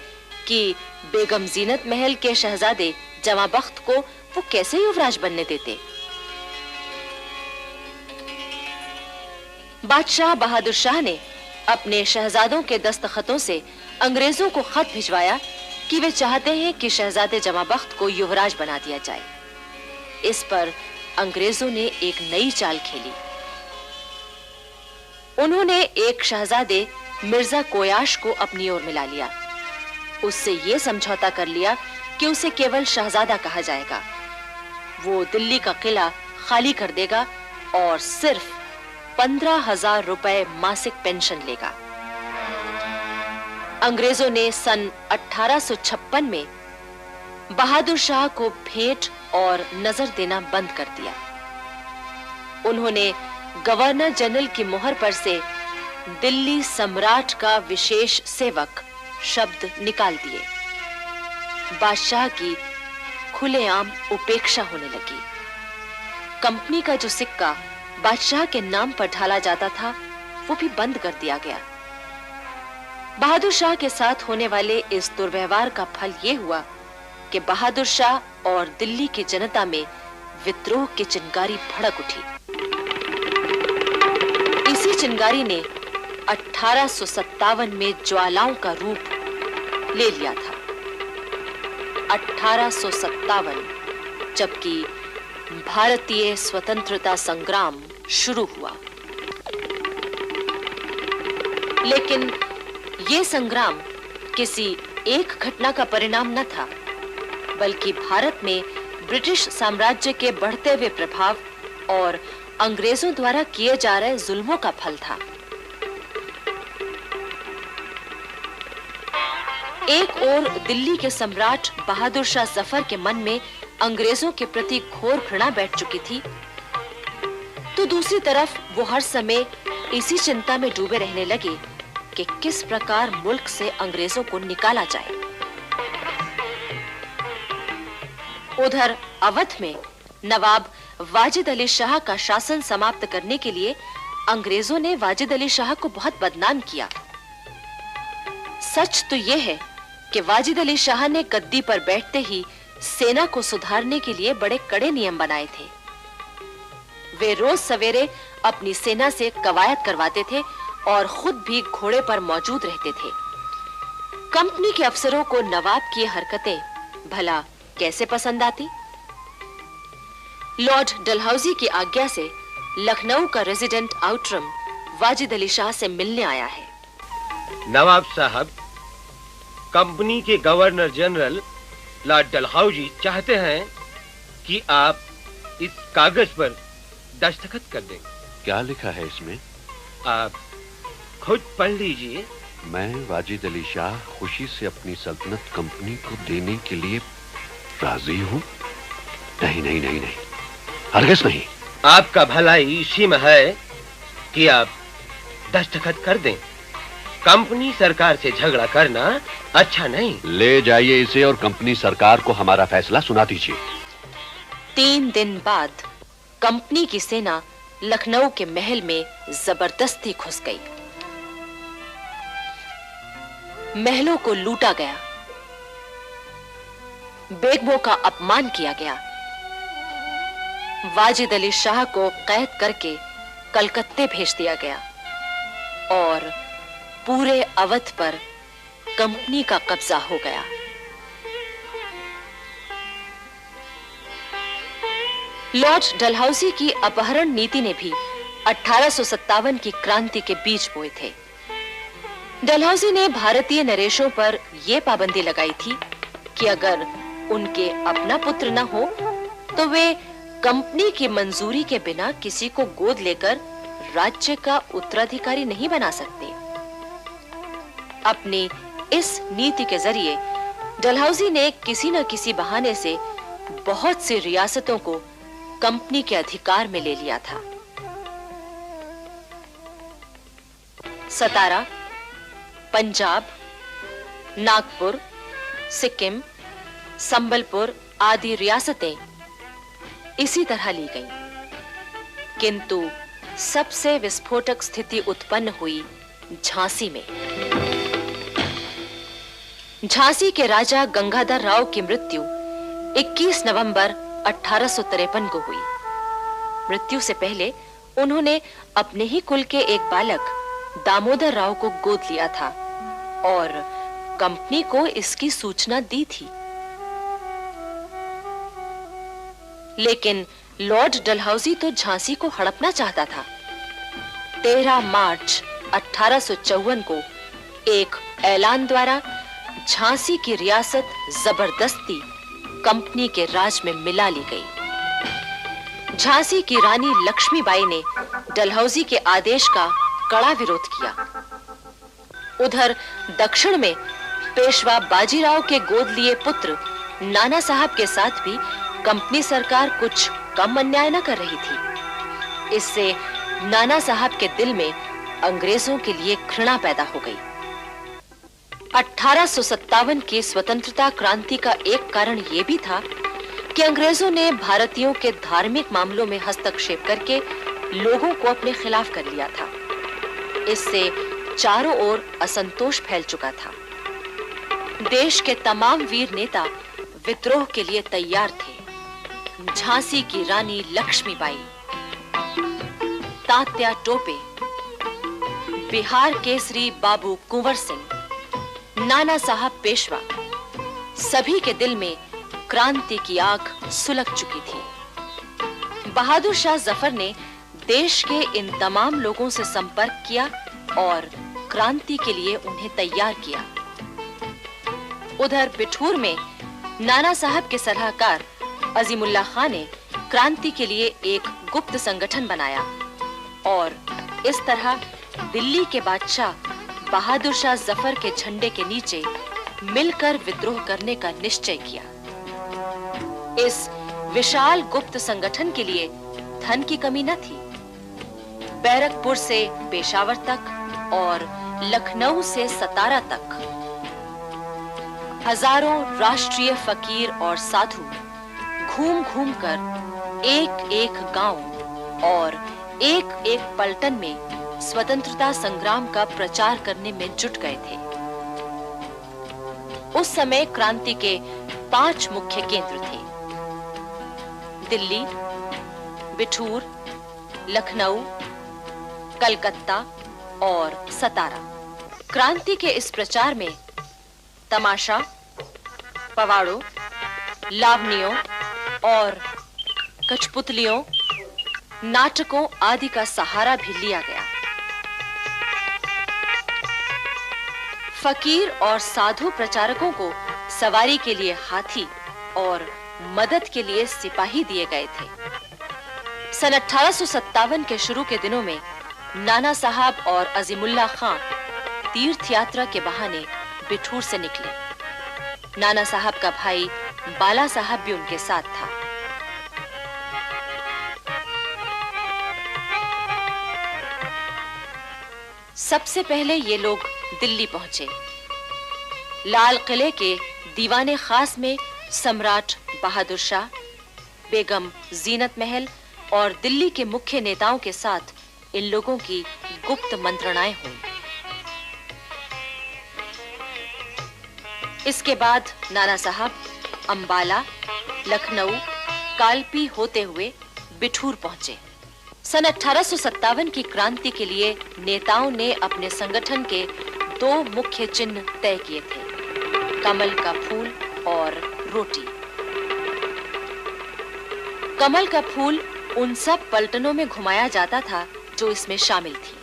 कि बेगम जीनत महल के शहजादे जवां बख्त को वो कैसे युवराज बनने देते। बादशाह बहादुर शाह ने अपने शहजादों के दस्तखतों से अंग्रेजों को खत भिजवाया कि वे चाहते हैं कि शहजादे जवां बख्त को युवराज बना दिया जाए। इस पर अंग्रेजों ने एक नई चाल खेली। उन्होंने एक शहजादे मिर्जा कोयाश को अपनी ओर मिला लिया। उससे ये समझौता कर लिया कि उसे केवल शहजादा कहा जाएगा। वो दिल्ली का किला खाली कर देगा और सिर्फ 15,000 रुपए मासिक पेंशन लेगा। अंग्रेजों ने सन 1856 में बहादुर शाह को भेंट और नजर देना बंद कर दिया। उन्होंने गवर्नर जनरल की मोहर पर से दिल्ली सम्राट का विशेष सेवक शब्द निकाल दिए। बादशाह की खुलेआम उपेक्षा होने लगी। कंपनी का जो सिक्का बादशाह के नाम पर ढाला जाता था वो भी बंद कर दिया गया। बहादुर शाह के साथ होने वाले इस दुर्व्यवहार का फल ये हुआ कि बहादुर शाह और दिल्ली की जनता में विद्रोह की चिंगारी भड़क उठी। इसी चिंगारी ने 1857 में ज्वालाओं का रूप ले लिया था। 1857, जबकि भारतीय स्वतंत्रता संग्राम शुरू हुआ। लेकिन यह संग्राम किसी एक घटना का परिणाम न था, बल्कि भारत में ब्रिटिश साम्राज्य के बढ़ते हुए प्रभाव और अंग्रेजों द्वारा किए जा रहे जुल्मों का फल था। एक ओर दिल्ली के सम्राट बहादुर शाह जफर के मन में अंग्रेजों के प्रति घोर घृणा बैठ चुकी थी, तो दूसरी तरफ वो हर समय इसी चिंता में डूबे रहने लगे कि किस प्रकार मुल्क से अंग्रेजों को निकाला जाए। उधर अवध में नवाब वाजिद अली शाह का शासन समाप्त करने के लिए अंग्रेजों ने वाजिद अली शाह को बहुत बदनाम किया। सच तो यह है कि वाजिद अली शाह ने गद्दी पर बैठते ही सेना को सुधारने के लिए बड़े कड़े नियम बनाए थे। वे रोज सवेरे अपनी सेना से कवायद करवाते थे और खुद भी घोड़े पर मौजूद रहते थे। कंपनी के अफसरों को नवाब की हरकतें भला कैसे पसंद आती? लॉर्ड डलहौजी की आज्ञा से लखनऊ का रेजिडेंट आउटरम वाजिद अली शाह से मिलने आया है। नवाब साहब, कंपनी के गवर्नर जनरल लॉर्ड डलहौजी चाहते हैं कि आप इस कागज पर दस्तखत कर दें। क्या लिखा है इसमें? आप खुद पढ़ लीजिए। मैं वाजिद अली शाह खुशी से अपनी सल्तनत कंपनी को देने के लिए राजी हूँ। नहीं नहीं नहीं नहीं, हरगिज़ नहीं। आपका भलाई इसी में है कि आप दस्तखत कर दें। कंपनी सरकार से झगड़ा करना अच्छा नहीं। ले जाइए इसे और कंपनी सरकार को हमारा फैसला सुना दीजिए। 3 दिन बाद कंपनी की सेना लखनऊ के महल में जबरदस्ती घुस गई। महलों को लूटा गया, बेगमों का अपमान किया गया। वाजिद अली शाह को कैद करके कलकत्ते भेज दिया गया और पूरे अवध पर कंपनी का कब्जा हो गया। लॉर्ड डलहौजी की अपहरण नीति ने भी 1857 की क्रांति के बीज बोए थे। डलहौजी ने भारतीय नरेशों पर यह पाबंदी लगाई थी कि अगर उनके अपना पुत्र न हो तो वे कंपनी की मंजूरी के बिना किसी को गोद लेकर राज्य का उत्तराधिकारी नहीं बना सकते। अपनी इस नीति के जरिए डलहौजी ने किसी न किसी बहाने से बहुत सी रियासतों को कंपनी के अधिकार में ले लिया था। सतारा, पंजाब, नागपुर, सिक्किम, संबलपुर आदि रियासतें इसी तरह ली गईं। किंतु सबसे विस्फोटक स्थिति उत्पन्न हुई झांसी में। झांसी के राजा गंगाधर राव की मृत्यु 21 नवंबर 1853 को हुई। मृत्यु से पहले उन्होंने अपने ही कुल के एक बालक दामोदर राव को गोद लिया था और कंपनी को इसकी सूचना दी थी। लेकिन लॉर्ड डलहौजी तो झांसी को हड़पना चाहता था। 13 मार्च 1854 को एक ऐलान द्वारा झांसी की रियासत जबरदस्ती कंपनी के राज में मिला ली गई। झांसी की रानी लक्ष्मीबाई ने डलहौजी के आदेश का कड़ा विरोध किया। उधर दक्षिण में पेशवा बाजीराव के गोद लिए पुत्र नाना साहब के साथ भी कंपनी सरकार कुछ कम अन्याय न कर रही थी। इससे नाना साहब के दिल में अंग्रेजों के लिए घृणा पैदा हो गई। 1857 की स्वतंत्रता क्रांति का एक कारण यह भी था कि अंग्रेजों ने भारतीयों के धार्मिक मामलों में हस्तक्षेप करके लोगों को अपने खिलाफ कर लिया था। इससे चारों ओर असंतोष फैल चुका था। देश के तमाम वीर नेता विद्रोह के लिए तैयार थे। झांसी की रानी लक्ष्मीबाई, तात्या टोपे, बिहार केसरी बाबू कुंवर सिंह, नाना साहब पेशवा, सभी के दिल में क्रांति की आग सुलग चुकी थी। बहादुर शाह जफर ने देश के इन तमाम लोगों से संपर्क किया और क्रांति के लिए उन्हें तैयार किया। उधर बिठूर में नाना साहब के सलाहकार अजीमुल्लाह खान ने क्रांति के लिए एक गुप्त संगठन बनाया और इस तरह दिल्ली के बादशाह बहादुर शाह जफर के झंडे के नीचे मिलकर विद्रोह करने का निश्चय किया। इस विशाल गुप्त संगठन के लिए धन की कमी न थी। बैरकपुर से पेशावर तक और लखनऊ से सतारा तक हजारों राष्ट्रीय फकीर और साधु घूम-घूम कर एक-एक गांव और एक-एक पलटन में स्वतंत्रता संग्राम का प्रचार करने में जुट गए थे। उस समय क्रांति के 5 मुख्य केंद्र थे: दिल्ली, बिठूर, लखनऊ, कलकत्ता और सतारा। क्रांति के इस प्रचार में तमाशा, पवाड़ों, लावनियों और कठपुतलियों, नाटकों आदि का सहारा भी लिया गया। फकीर और साधु प्रचारकों को सवारी के लिए हाथी और मदद के लिए सिपाही दिए गए थे। सन 1857 के शुरू के दिनों में नाना साहब और अजीमुल्लाह खान तीर्थ यात्रा के बहाने बिठूर से निकले। नाना साहब का भाई बाला साहब भी उनके साथ था। सबसे पहले ये लोग दिल्ली पहुंचे। लाल किले के दीवाने खास में सम्राट बहादुर शाह, बेगम जीनत महल और दिल्ली के मुख्य नेताओं के साथ इन लोगों की गुप्त मंत्रणाएं हुई। इसके बाद नाना साहब अंबाला, लखनऊ, कालपी होते हुए बिठूर पहुंचे। सन 1857 की क्रांति के लिए नेताओं ने अपने संगठन के 2 मुख्य चिन्ह तय किए थे: कमल का फूल और रोटी। कमल का फूल उन सब पलटनों में घुमाया जाता था जो इसमें शामिल थी।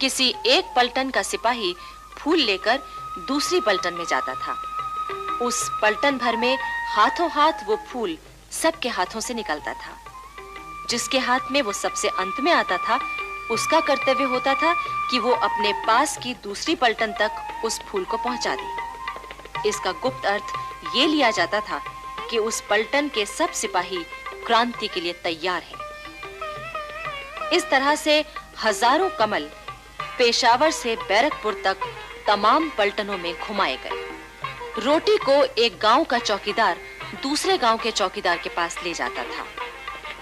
किसी एक पलटन का सिपाही फूल लेकर दूसरी पलटन में जाता था। उस पलटन भर में हाथों हाथ वो फूल सबके हाथों से निकलता था। जिसके हाथ में वो सबसे अंत में आता था, उसका कर्तव्य होता था कि वो अपने पास की दूसरी पलटन तक उस फूल को पहुंचा दे। इसका गुप्त अर्थ ये लिया जाता था कि उस पलटन के सब सिपाही क्रांति के लिए तैयार हैं। इस तरह से हजारों कमल पेशावर से बैरकपुर तक तमाम पलटनों में घुमाए गए। रोटी को एक गांव का चौकीदार दूसरे गांव के चौकीदार के पास ले जाता था।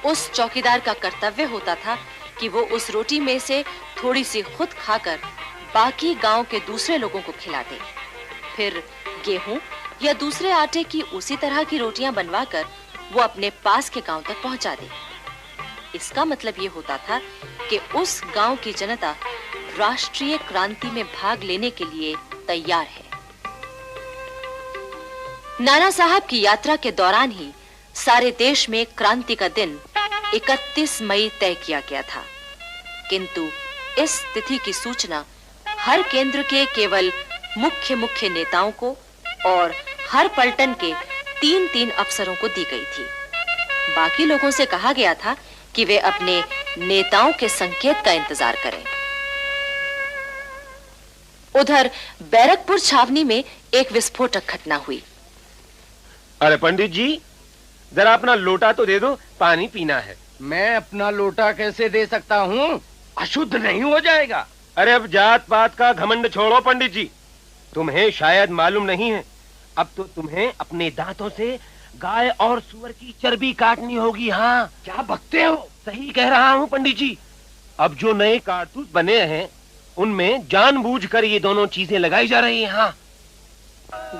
उस चौकीदार का कर्तव्य होता था कि वो उस रोटी में से थोड़ी सी खुद खाकर बाकी गांव के दूसरे लोगों को खिला दे। फिर गेहूं या दूसरे आटे की उसी तरह की रोटियां बनवाकर वो अपने पास के गांव तक पहुंचा दे। इसका मतलब ये होता था कि उस गांव की जनता राष्ट्रीय क्रांति में भाग लेने के लिए तैयार है। नाना साहब की यात्रा के दौरान ही सारे देश में क्रांति का दिन 31 मई तय किया गया था, किंतु इस तिथि की सूचना हर केंद्र के केवल मुख्य नेताओं को और हर पलटन के 3-3 अफसरों को दी गई थी। बाकी लोगों से कहा गया था कि वे अपने नेताओं के संकेत का इंतजार करें। उधर बैरकपुर छावनी में एक विस्फोटक घटना हुई। अरे पंडित जी, जरा अपना लोटा तो दे दो, पानी पीना है। मैं अपना लोटा कैसे दे सकता हूँ? अशुद्ध नहीं हो जाएगा। अरे अब जात पात का घमंड छोड़ो पंडित जी, तुम्हें शायद मालूम नहीं है, अब तो तुम्हें अपने दांतों से गाय और सूअर की चर्बी काटनी होगी। हाँ, क्या बकते हो? सही कह रहा हूँ पंडित जी। अब जो नए कारतूस बने हैं उनमें जानबूझकर ये दोनों चीजें लगाई जा रही हैं। हाँ,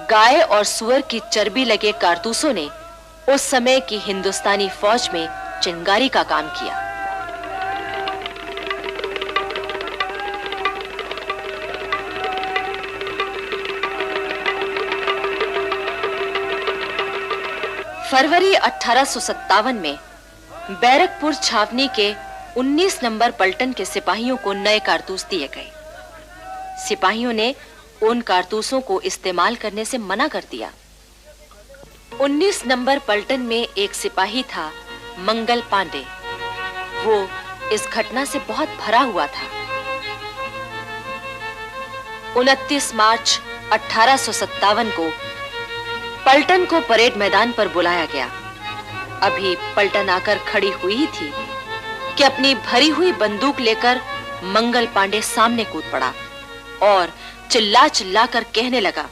गाय और सूअर की चर्बी लगे कारतूसों ने उस समय की हिंदुस्तानी फौज में चिंगारी का काम किया। फरवरी 1857 में बैरकपुर छावनी के 19 नंबर पलटन के सिपाहियों को नए कारतूस दिए गए। सिपाहियों ने उन कारतूसों को इस्तेमाल करने से मना कर दिया। 19 नंबर पलटन में एक सिपाही था, मंगल पांडे। वो इस घटना से बहुत भरा हुआ था। 29 मार्च 1857 को पलटन को परेड मैदान पर बुलाया गया। अभी पलटन आकर खड़ी हुई ही थी कि अपनी भरी हुई बंदूक लेकर मंगल पांडे सामने कूद पड़ा और चिल्ला चिल्ला कर कहने लगा,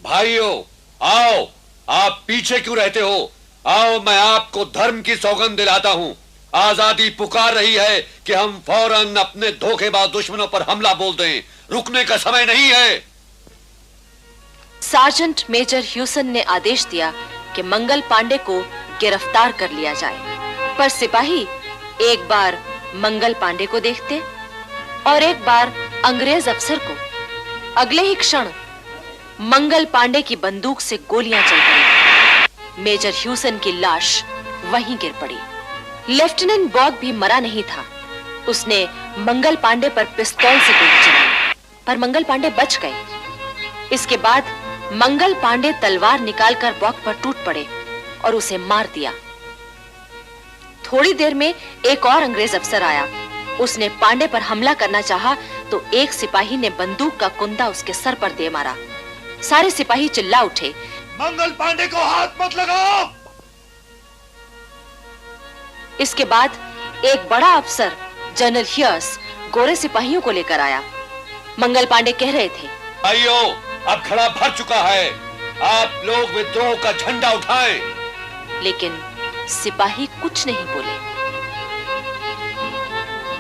भाइयों आओ, आप पीछे क्यों रहते हो? आओ, मैं आपको धर्म की सौगंध दिलाता हूँ। आजादी पुकार रही है कि हम फौरन अपने धोखेबाज दुश्मनों पर हमला बोल दें। रुकने का समय नहीं है। सार्जेंट मेजर ह्यूसन ने आदेश दिया कि मंगल पांडे को गिरफ्तार कर लिया जाए, पर सिपाही एक बार मंगल पांडे को देखते और एक बार अंग्रेज अफसर को। अगले ही क्षण मंगल पांडे की बंदूक से गोलियां चल पड़ी। मेजर ह्यूसन की लाश वहीं गिर पड़ी। लेफ्टिनेंट बॉग भी मरा नहीं था। उसने मंगल पांडे पर पिस्तौल से गोली चलाई, पर मंगल पांडे बच गए। इसके बाद मंगल पांडे तलवार निकालकर बॉग पर टूट पड़े और उसे मार दिया। थोड़ी देर में एक और अंग्रेज अफसर आया। उसने पांडे पर हमला करना चाहा तो एक सिपाही ने बंदूक का कुंदा उसके सर पर दे मारा। सारे सिपाही चिल्ला उठे, मंगल पांडे को हाथ मत लगाओ। इसके बाद एक बड़ा अफसर जनरल हियर्स गोरे सिपाहियों को लेकर आया। मंगल पांडे कह रहे थे, भाइयों, अब खड़ा भर चुका है, आप लोग विद्रोह का झंडा उठाएं। लेकिन सिपाही कुछ नहीं बोले।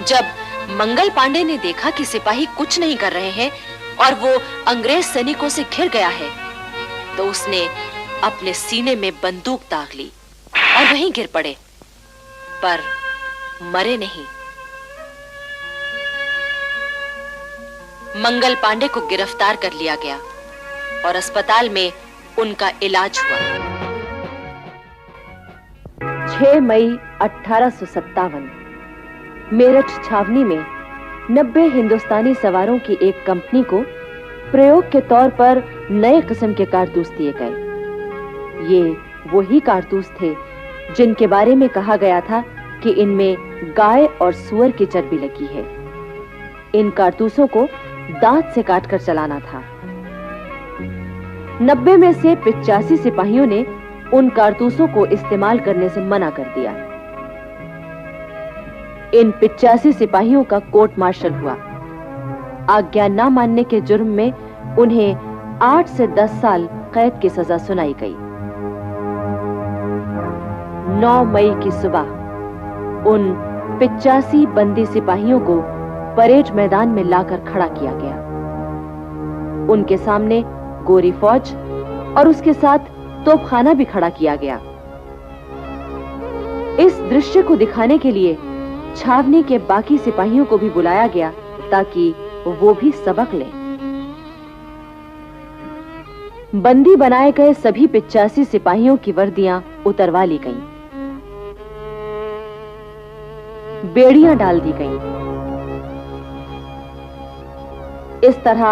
जब मंगल पांडे ने देखा कि सिपाही कुछ नहीं कर रहे हैं और वो अंग्रेज सैनिकों से घिर गया है, तो उसने अपने सीने में बंदूक दाग ली और वहीं गिर पड़े, पर मरे नहीं। मंगल पांडे को गिरफ्तार कर लिया गया और अस्पताल में उनका इलाज हुआ। 6 मई 1857 मेरठ छावनी में 90 हिंदुस्तानी सवारों की एक कंपनी को प्रयोग के तौर पर नए किस्म के कारतूस दिए गए। ये वही कारतूस थे जिनके बारे में कहा गया था कि इनमें गाय और सूअर की चर्बी लगी है। इन कारतूसों को दांत से काटकर चलाना था। 90 में से 85 सिपाहियों ने उन कारतूसों को इस्तेमाल करने से मना कर दिया। इन 85 सिपाहियों का कोर्ट मार्शल हुआ। आज्ञा न मानने के जुर्म में उन्हें 8 से 10 साल कैद की सजा सुनाई गई। 9 मई की सुबह उन 85 बंदी सिपाहियों को परेड मैदान में लाकर खड़ा किया गया। उनके सामने गोरी फौज और उसके साथ तोपखाना भी खड़ा किया गया। इस दृश्य को दिखाने के लिए छावनी के बाकी सिपाहियों को भी बुलाया गया ताकि वो भी सबक लें। बंदी बनाए गए सभी 85 सिपाहियों की वर्दियां उतरवा ली गईं। बेड़ियां डाल दी गईं। इस तरह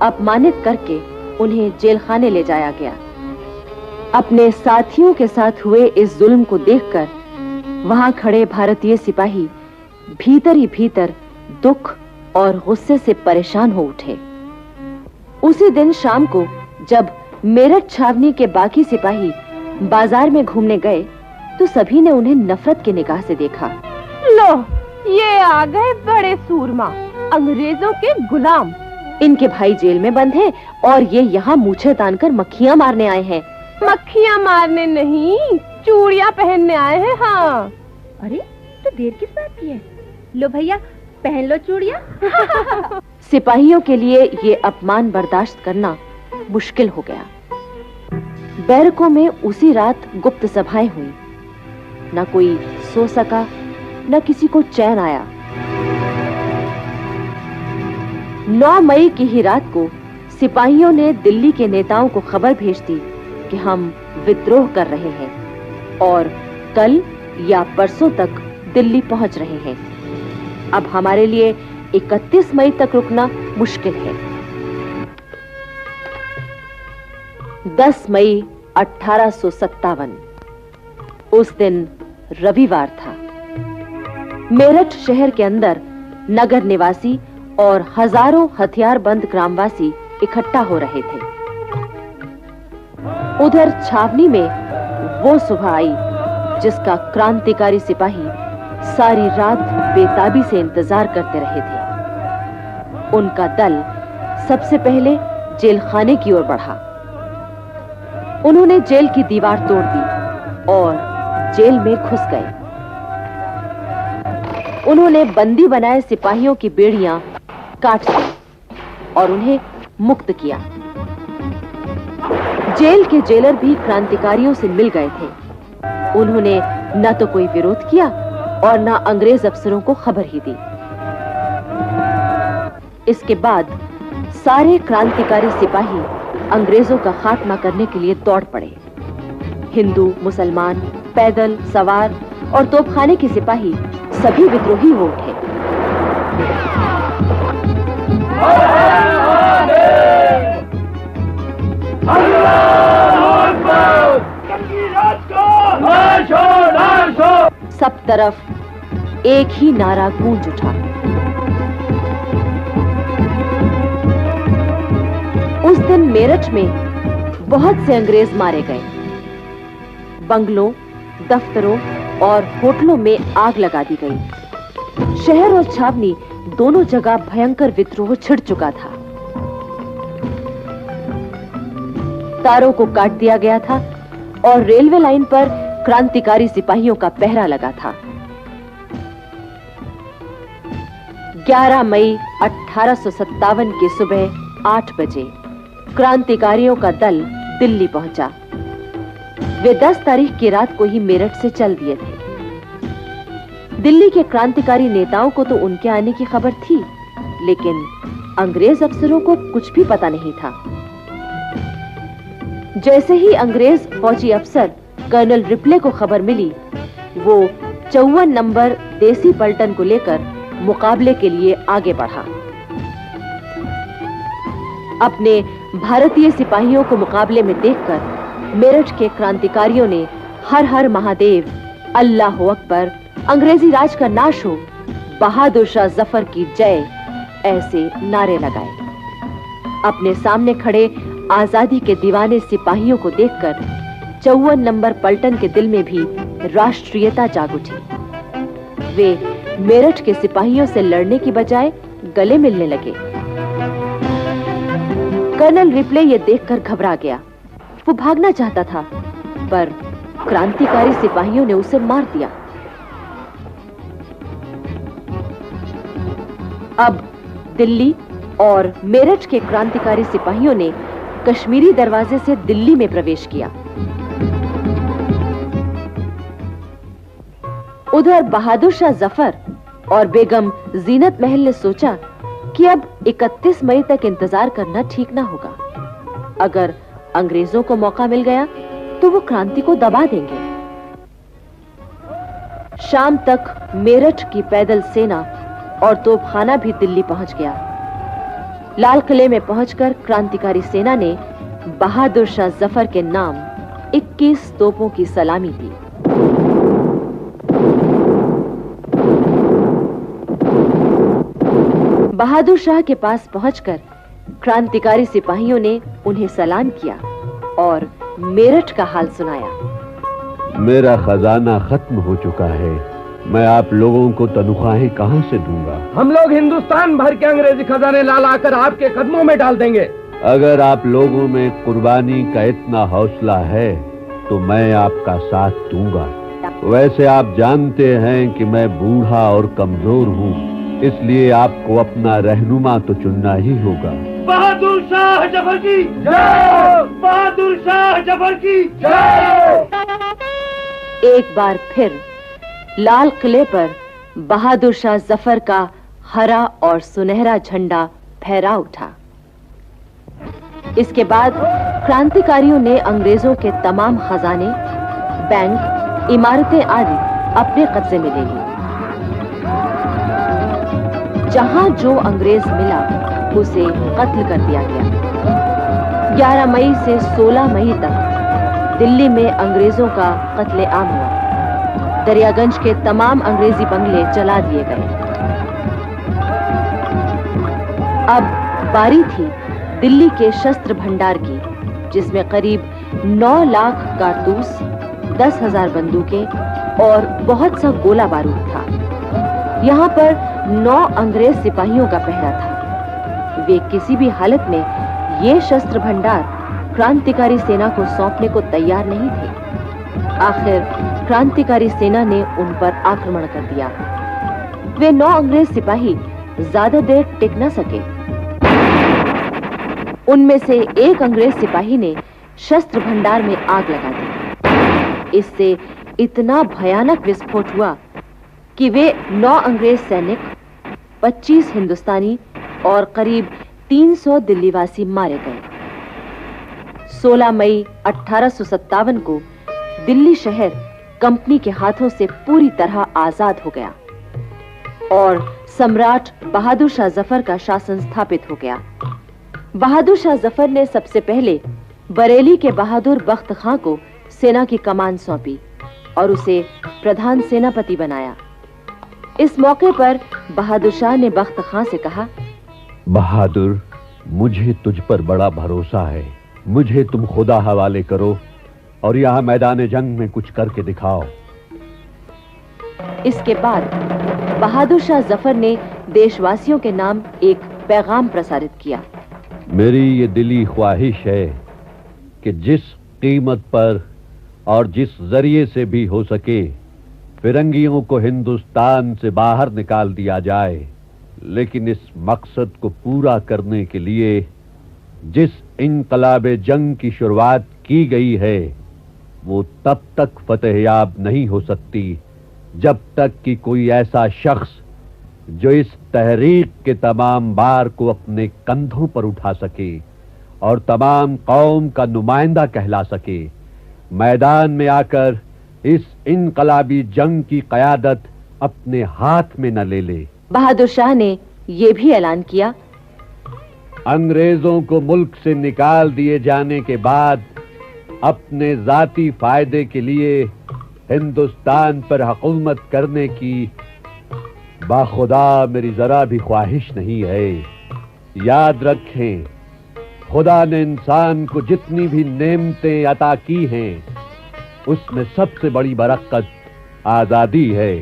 अपमानित करके उन्हें जेलखाने ले जाया गया। अपने साथियों के साथ हुए इस जुल्म को देखकर वहां खड़े भारतीय सिपाही भीतर ही भीतर दुख और गुस्से से परेशान हो उठे। उसी दिन शाम को जब मेरठ छावनी के बाकी सिपाही बाजार में घूमने गए तो सभी ने उन्हें नफरत की निगाह से देखा। लो, ये आ गए बड़े सूरमा, अंग्रेजों के गुलाम। इनके भाई जेल में बंद हैं और ये यहाँ मूछें तानकर मक्खियाँ मारने आए हैं। मक्खियाँ मारने नहीं, चूड़ियाँ पहनने आए हैं। हाँ। अरे तो देर किस बात की है? लो भैया, पहन लो चूड़ियाँ। सिपाहियों के लिए ये अपमान बर्दाश्त करना मुश्किल हो गया। बैरकों में उसी रात गुप्त सभाएं हुई। न कोई सो सका, न किसी को चैन आया। 9 मई की ही रात को सिपाहियों ने दिल्ली के नेताओं को खबर भेज दी कि हम विद्रोह कर रहे हैं और कल या परसों तक दिल्ली पहुंच रहे हैं। अब हमारे लिए 31 मई तक रुकना मुश्किल है। 10 मई 1857 उस दिन रविवार था। मेरठ शहर के अंदर नगर निवासी और हजारों हथियारबंद ग्रामवासी इकट्ठा हो रहे थे। उधर छावनी में वो सुबह आई जिसका क्रांतिकारी सिपाही सारी रात बेताबी से इंतजार करते रहे थे। उनका दल सबसे पहले जेल खाने की ओर बढ़ा। उन्होंने जेल की दीवार तोड़ दी और जेल में घुस गए। उन्होंने बंदी बनाए सिपाहियों की बेड़ियां काट दी और उन्हें मुक्त किया। जेल के जेलर भी क्रांतिकारियों से मिल गए थे। उन्होंने न तो कोई विरोध किया और न अंग्रेज अफसरों को खबर ही दी। इसके बाद सारे क्रांतिकारी सिपाही अंग्रेजों का खात्मा करने के लिए दौड़ पड़े। हिंदू, मुसलमान, पैदल, सवार और तोपखाने के सिपाही सभी विद्रोही हो उठे। सब तरफ एक ही नारा गूंज उठा। उस दिन मेरठ में बहुत से अंग्रेज मारे गए। बंगलों, दफ्तरों और होटलों में आग लगा दी गई। शहर और छावनी दोनों जगह भयंकर विद्रोह छिड़ चुका था। तारों को काट दिया गया था और रेलवे लाइन पर क्रांतिकारी सिपाहियों का पहरा लगा था। 11 मई 1857 की सुबह 8 बजे क्रांतिकारियों का दल दिल्ली पहुंचा। वे 10 तारीख की रात को ही मेरठ से चल दिए थे। दिल्ली के क्रांतिकारी नेताओं को तो उनके आने की खबर थी, लेकिन अंग्रेज अफसरों को कुछ भी पता नहीं था। जैसे ही अंग्रेज फौजी अफसर कर्नल रिप्ले को खबर मिली, वो 54 नंबर देसी पलटन को लेकर मुकाबले के लिए आगे बढ़ा। अपने भारतीय सिपाहियों को मुकाबले में देखकर मेरठ के क्रांतिकारियों ने हर हर महादेव, अल्लाह अकबर, अंग्रेजी राज का नाश हो, बहादुर शाह जफर की जय ऐसे नारे लगाए। अपने सामने खड़े आजादी के दीवाने सिपाहियों को देखकर 54 नंबर पलटन के दिल में भी राष्ट्रीयता जाग उठी। वे मेरठ के सिपाहियों से लड़ने की बजाय गले मिलने लगे। कर्नल रिप्ले ये देखकर घबरा गया। वो भागना चाहता था, पर क्रांतिकारी सिपाहियों ने उसे मार दिया। अब दिल्ली और मेरठ के क्रांतिकारी सिपाहियों ने कश्मीरी दरवाजे से दिल्ली में प्रवेश किया। उधर बहादुर शाह जफर और बेगम जीनत महल ने सोचा कि अब 31 मई तक इंतजार करना ठीक ना होगा। अगर अंग्रेजों को मौका मिल गया तो वो क्रांति को दबा देंगे। शाम तक मेरठ की पैदल सेना और तोपखाना भी दिल्ली पहुंच गया। लाल किले में पहुंचकर क्रांतिकारी सेना ने बहादुर शाह जफर के नाम 21 तोपों की सलामी दी। बहादुर शाह के पास पहुंचकर क्रांतिकारी सिपाहियों ने उन्हें सलाम किया और मेरठ का हाल सुनाया। मेरा खजाना खत्म हो चुका है, मैं आप लोगों को तनख्वाहें कहां से दूंगा? हम लोग हिंदुस्तान भर के अंग्रेजी खजाने ला लाकर आपके कदमों में डाल देंगे। अगर आप लोगों में कुर्बानी का इतना हौसला है तो मैं आपका साथ दूंगा। वैसे आप जानते हैं कि मैं बूढ़ा और कमजोर हूँ, इसलिए आपको अपना रहनुमा तो चुनना ही होगा। बहादुर शाह जफर की जय! बहादुर शाह जफर की जय! एक बार फिर लाल किले पर बहादुर शाह जफर का हरा और सुनहरा झंडा फहरा उठा। इसके बाद क्रांतिकारियों ने अंग्रेजों के तमाम खजाने, बैंक, इमारतें आदि अपने कब्जे में ले ली। जहां जो अंग्रेज मिला उसे कत्ल कर दिया गया। 11 मई से 16 मई तक दिल्ली में अंग्रेजों का कत्लेआम हुआ। दरियागंज के तमाम अंग्रेजी बंगले जला दिए गए। अब बारी थी दिल्ली के शस्त्र भंडार की, जिसमें करीब 9 लाख कारतूस, 10,000 बंदूकें और बहुत सा गोला बारूद था। यहाँ पर 9 अंग्रेज सिपाहियों का पहरा था। वे किसी भी हालत में ये शस्त्र भंडार क्रांतिकारी सेना को सौंपने को तैयार नहीं थे। आखिर क्रांतिकारी सेना ने उन पर आक्रमण कर दिया। वे 9 अंग्रेज सिपाही ज्यादा देर टिक न सके। उनमें से एक अंग्रेज सिपाही ने शस्त्र भंडार में आग लगा दी। इससे इतना भयानक विस्फोट हुआ कि वे 9 अंग्रेज सैनिक, 25 हिंदुस्तानी और करीब 300 दिल्लीवासी मारे गए। 16 मई 1857 को दिल्ली शहर कंपनी के हाथों से पूरी तरह आजाद हो गया और सम्राट बहादुर शाह जफर का शासन स्थापित हो गया। बहादुर शाह जफर ने सबसे पहले बरेली के बहादुर बख्त खां को सेना की कमान सौंपी और उसे प्रधान सेनापति बनाया। इस मौके पर बहादुर शाह ने बख्त खां से कहा, बहादुर, मुझे तुझ पर बड़ा भरोसा है। मुझे तुम खुदा हवाले करो और यहाँ मैदान जंग में कुछ करके दिखाओ। इसके बाद बहादुर शाह जफर ने देशवासियों के नाम एक पैगाम प्रसारित किया। मेरी ये दिली ख्वाहिश है कि जिस कीमत पर और जिस जरिए से भी हो सके फिरंगियों को हिंदुस्तान से बाहर निकाल दिया जाए, लेकिन इस मकसद को पूरा करने के लिए जिस इनकलाबे जंग की शुरुआत की गई है वो तब तक फतेहयाब नहीं हो सकती जब तक कि कोई ऐसा शख्स जो इस तहरीक के तमाम बार को अपने कंधों पर उठा सके और तमाम कौम का नुमाइंदा कहला सके, मैदान में आकर इस इनकलाबी जंग की क़यादत अपने हाथ में न ले ले। बहादुर शाह ने यह भी ऐलान किया, अंग्रेजों को मुल्क से निकाल दिए जाने के बाद अपने जाती फायदे के लिए हिंदुस्तान पर हुकूमत करने की बाखुदा मेरी जरा भी ख्वाहिश नहीं है। याद रखें, खुदा ने इंसान को जितनी भी नेमतें अता की हैं उसमें सबसे बड़ी बरकत आजादी है।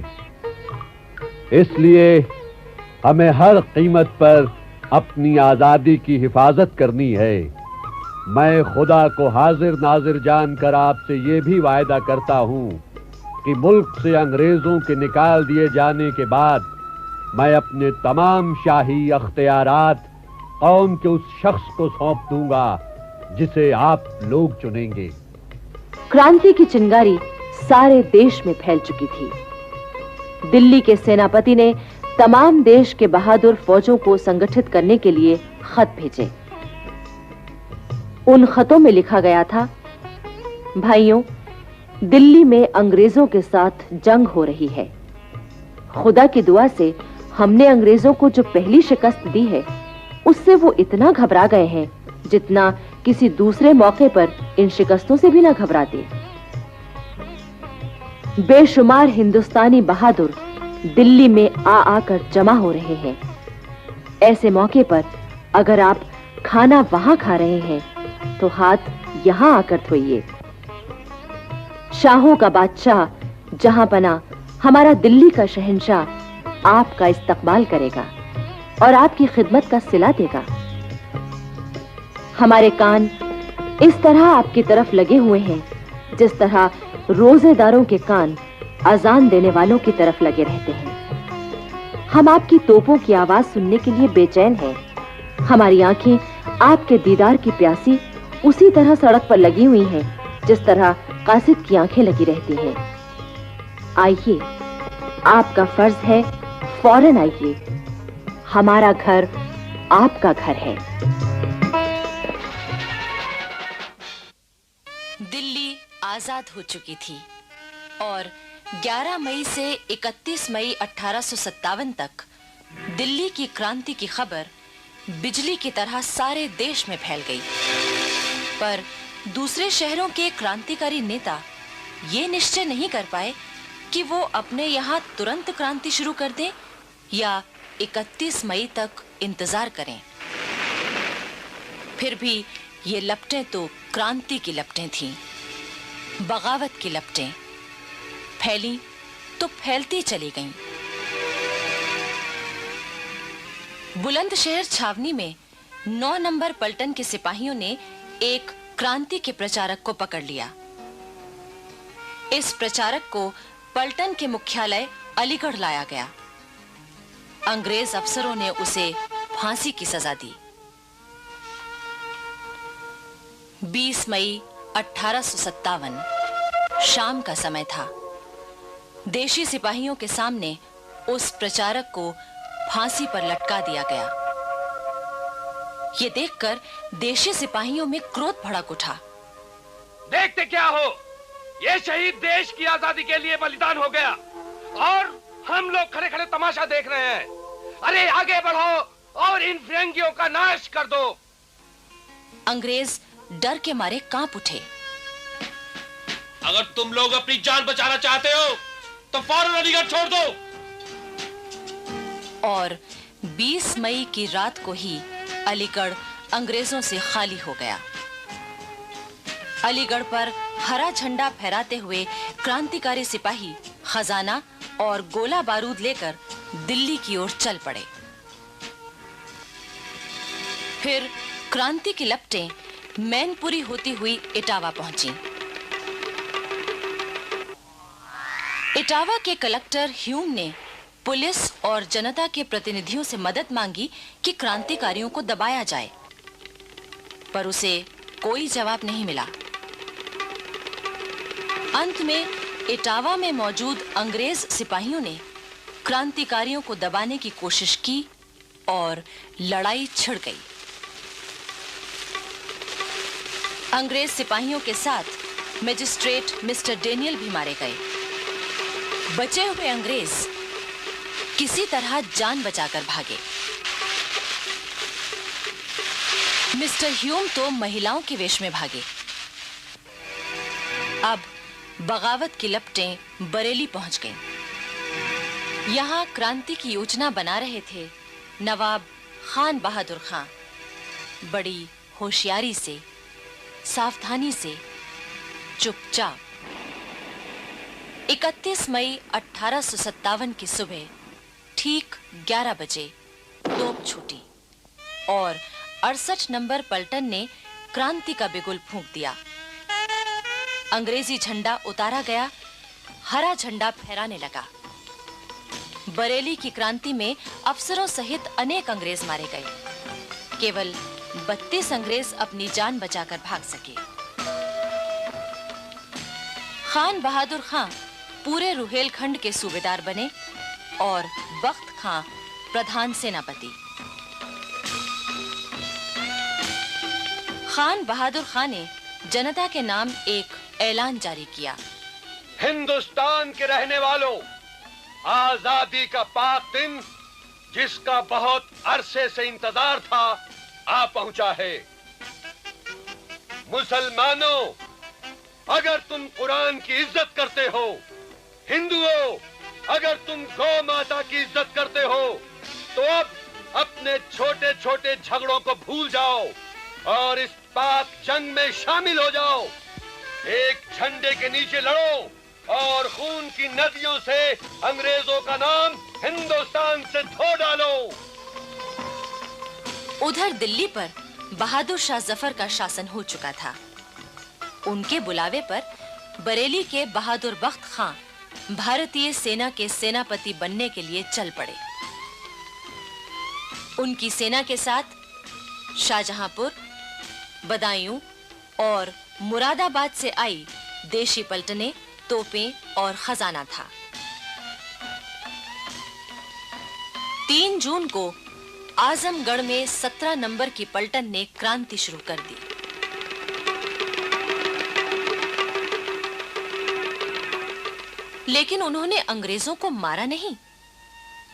इसलिए हमें हर कीमत पर अपनी आजादी की हिफाजत करनी है। मैं खुदा को हाजिर नाजिर जानकर आपसे ये भी वायदा करता हूँ कि मुल्क से अंग्रेजों के निकाल दिए जाने के बाद मैं अपने तमाम शाही अख्तियारात कौम के उस शख्स को सौंप दूंगा जिसे आप लोग चुनेंगे। क्रांति की चिंगारी सारे देश में फैल चुकी थी। दिल्ली के सेनापति ने तमाम देश के बहादुर फौजों को संगठित करने के लिए खत भेजे। उन खतों में लिखा गया था, भाइयों, दिल्ली में अंग्रेजों के साथ जंग हो रही है। खुदा की दुआ से हमने अंग्रेजों को जो पहली शिकस्त दी है उससे वो इतना घबरा गए हैं जितना किसी दूसरे मौके पर इन शिकस्तों से भी ना घबराते। बेशुमार हिंदुस्तानी बहादुर दिल्ली में आ आकर जमा हो रहे हैं। ऐसे मौके पर अगर आप खाना वहां खा रहे हैं तो हाथ यहां आकर धोइए। शाहों का बादशाह जहां बना हमारा दिल्ली का शहंशाह आपका इस्तकबाल करेगा और आपकी खिदमत का सिला देगा। हमारे कान इस तरह आपकी तरफ लगे हुए हैं जिस तरह रोजेदारों के कान अजान देने वालों की तरफ लगे रहते हैं। हम आपकी तोपों की आवाज सुनने के लिए बेचैन हैं। हमारी आंखें आपके दीदार की प्यासी उसी तरह सड़क पर लगी हुई हैं जिस तरह कासिद की आंखें लगी रहती हैं। आइए, आपका फर्ज है, फौरन आइए। हमारा घर आपका घर है। दिल्ली आजाद हो चुकी थी और 11 मई से 31 मई 1857 तक दिल्ली की क्रांति की खबर बिजली की तरह सारे देश में फैल गई। पर दूसरे शहरों के क्रांतिकारी नेता ये निश्चय नहीं कर पाए कि वो अपने यहाँ तुरंत क्रांति शुरू कर दें या 31 मई तक इंतजार करें। फिर भी ये लपटें तो क्रांति की लपटें थीं, बगावत की लपटें। फैली तो फैलती चली गईं। बुलंदशहर छावनी में 9 नंबर पलटन के सिपाहियों ने एक क्रांति के प्रचारक को पकड़ लिया। इस प्रचारक को पलटन के मुख्यालय अलीगढ़ लाया गया। अंग्रेज अफसरों ने उसे फांसी की सजा दी। 20 मई 1857 शाम का समय था। देशी सिपाहियों के सामने उस प्रचारक को फांसी पर लटका दिया गया। ये देखकर देशी सिपाहियों में क्रोध भड़क उठा। देखते क्या हो, ये शहीद देश की आजादी के लिए बलिदान हो गया और हम लोग खड़े खड़े तमाशा देख रहे हैं। अरे आगे बढ़ो और इन फिरंगियों का नाश कर दो। अंग्रेज डर के मारे कांप उठे। अगर तुम लोग अपनी जान बचाना चाहते हो तो फौरन अलीगढ़ छोड़ दो। और 20 मई की रात को ही अलीगढ़ अंग्रेजों से खाली हो गया। अलीगढ़ पर हरा झंडा फहराते हुए क्रांतिकारी सिपाही खजाना और गोला बारूद लेकर दिल्ली की ओर चल पड़े। फिर क्रांति की लपटें मैनपुरी होती हुई इटावा पहुंची। इटावा के कलेक्टर ह्यूम ने पुलिस और जनता के प्रतिनिधियों से मदद मांगी कि क्रांतिकारियों को दबाया जाए, पर उसे कोई जवाब नहीं मिला। अंत में इटावा में मौजूद अंग्रेज सिपाहियों ने क्रांतिकारियों को दबाने की कोशिश की और लड़ाई छिड़ गई। अंग्रेज सिपाहियों के साथ मजिस्ट्रेट मिस्टर डेनियल भी मारे गए। बचे हुए अंग्रेज किसी तरह जान बचाकर भागे। मिस्टर ह्यूम तो महिलाओं के वेश में भागे। अब बगावत की लपटें बरेली पहुंच गईं। यहां क्रांति की योजना बना रहे थे नवाब खान बहादुर खां। बड़ी होशियारी से, सावधानी से, चुपचाप 31 मई 1857 की सुबह ठीक 11 बजे तोप छूटी और 68 नंबर पलटन ने क्रांति का बिगुल फूंक दिया। अंग्रेजी झंडा उतारा गया, हरा झंडा फहराने लगा। बरेली की क्रांति में अफसरों सहित अनेक अंग्रेज मारे गए। केवल 32 अंग्रेज अपनी जान बचाकर भाग सके। खान बहादुर खां पूरे रुहेलखंड के सूबेदार बने और बख्त खां प्रधान सेनापति। खान बहादुर खां ने जनता के नाम एक ऐलान जारी किया। हिंदुस्तान के रहने वालों, आजादी का पाक दिन जिसका बहुत अरसे से इंतजार था आ पहुंचा है। मुसलमानों, अगर तुम कुरान की इज्जत करते हो, हिंदुओं अगर तुम गौ माता की इज्जत करते हो, तो अब अपने छोटे छोटे झगड़ों को भूल जाओ और इस पाक जंग में शामिल हो जाओ। एक झंडे के नीचे लड़ो और खून की नदियों से अंग्रेजों का नाम हिंदुस्तान से धो डालो। उधर दिल्ली पर बहादुर शाह जफर का शासन हो चुका था। उनके बुलावे पर बरेली के बहादुर बख्त खां भारतीय सेना के सेनापति बनने के लिए चल पड़े। उनकी सेना के साथ शाहजहांपुर, बदायूं और मुरादाबाद से आई देशी पलटनें, तोपें और खजाना था। 3 जून को आजमगढ़ में 17 नंबर की पलटन ने क्रांति शुरू कर दी। लेकिन उन्होंने अंग्रेजों को मारा नहीं,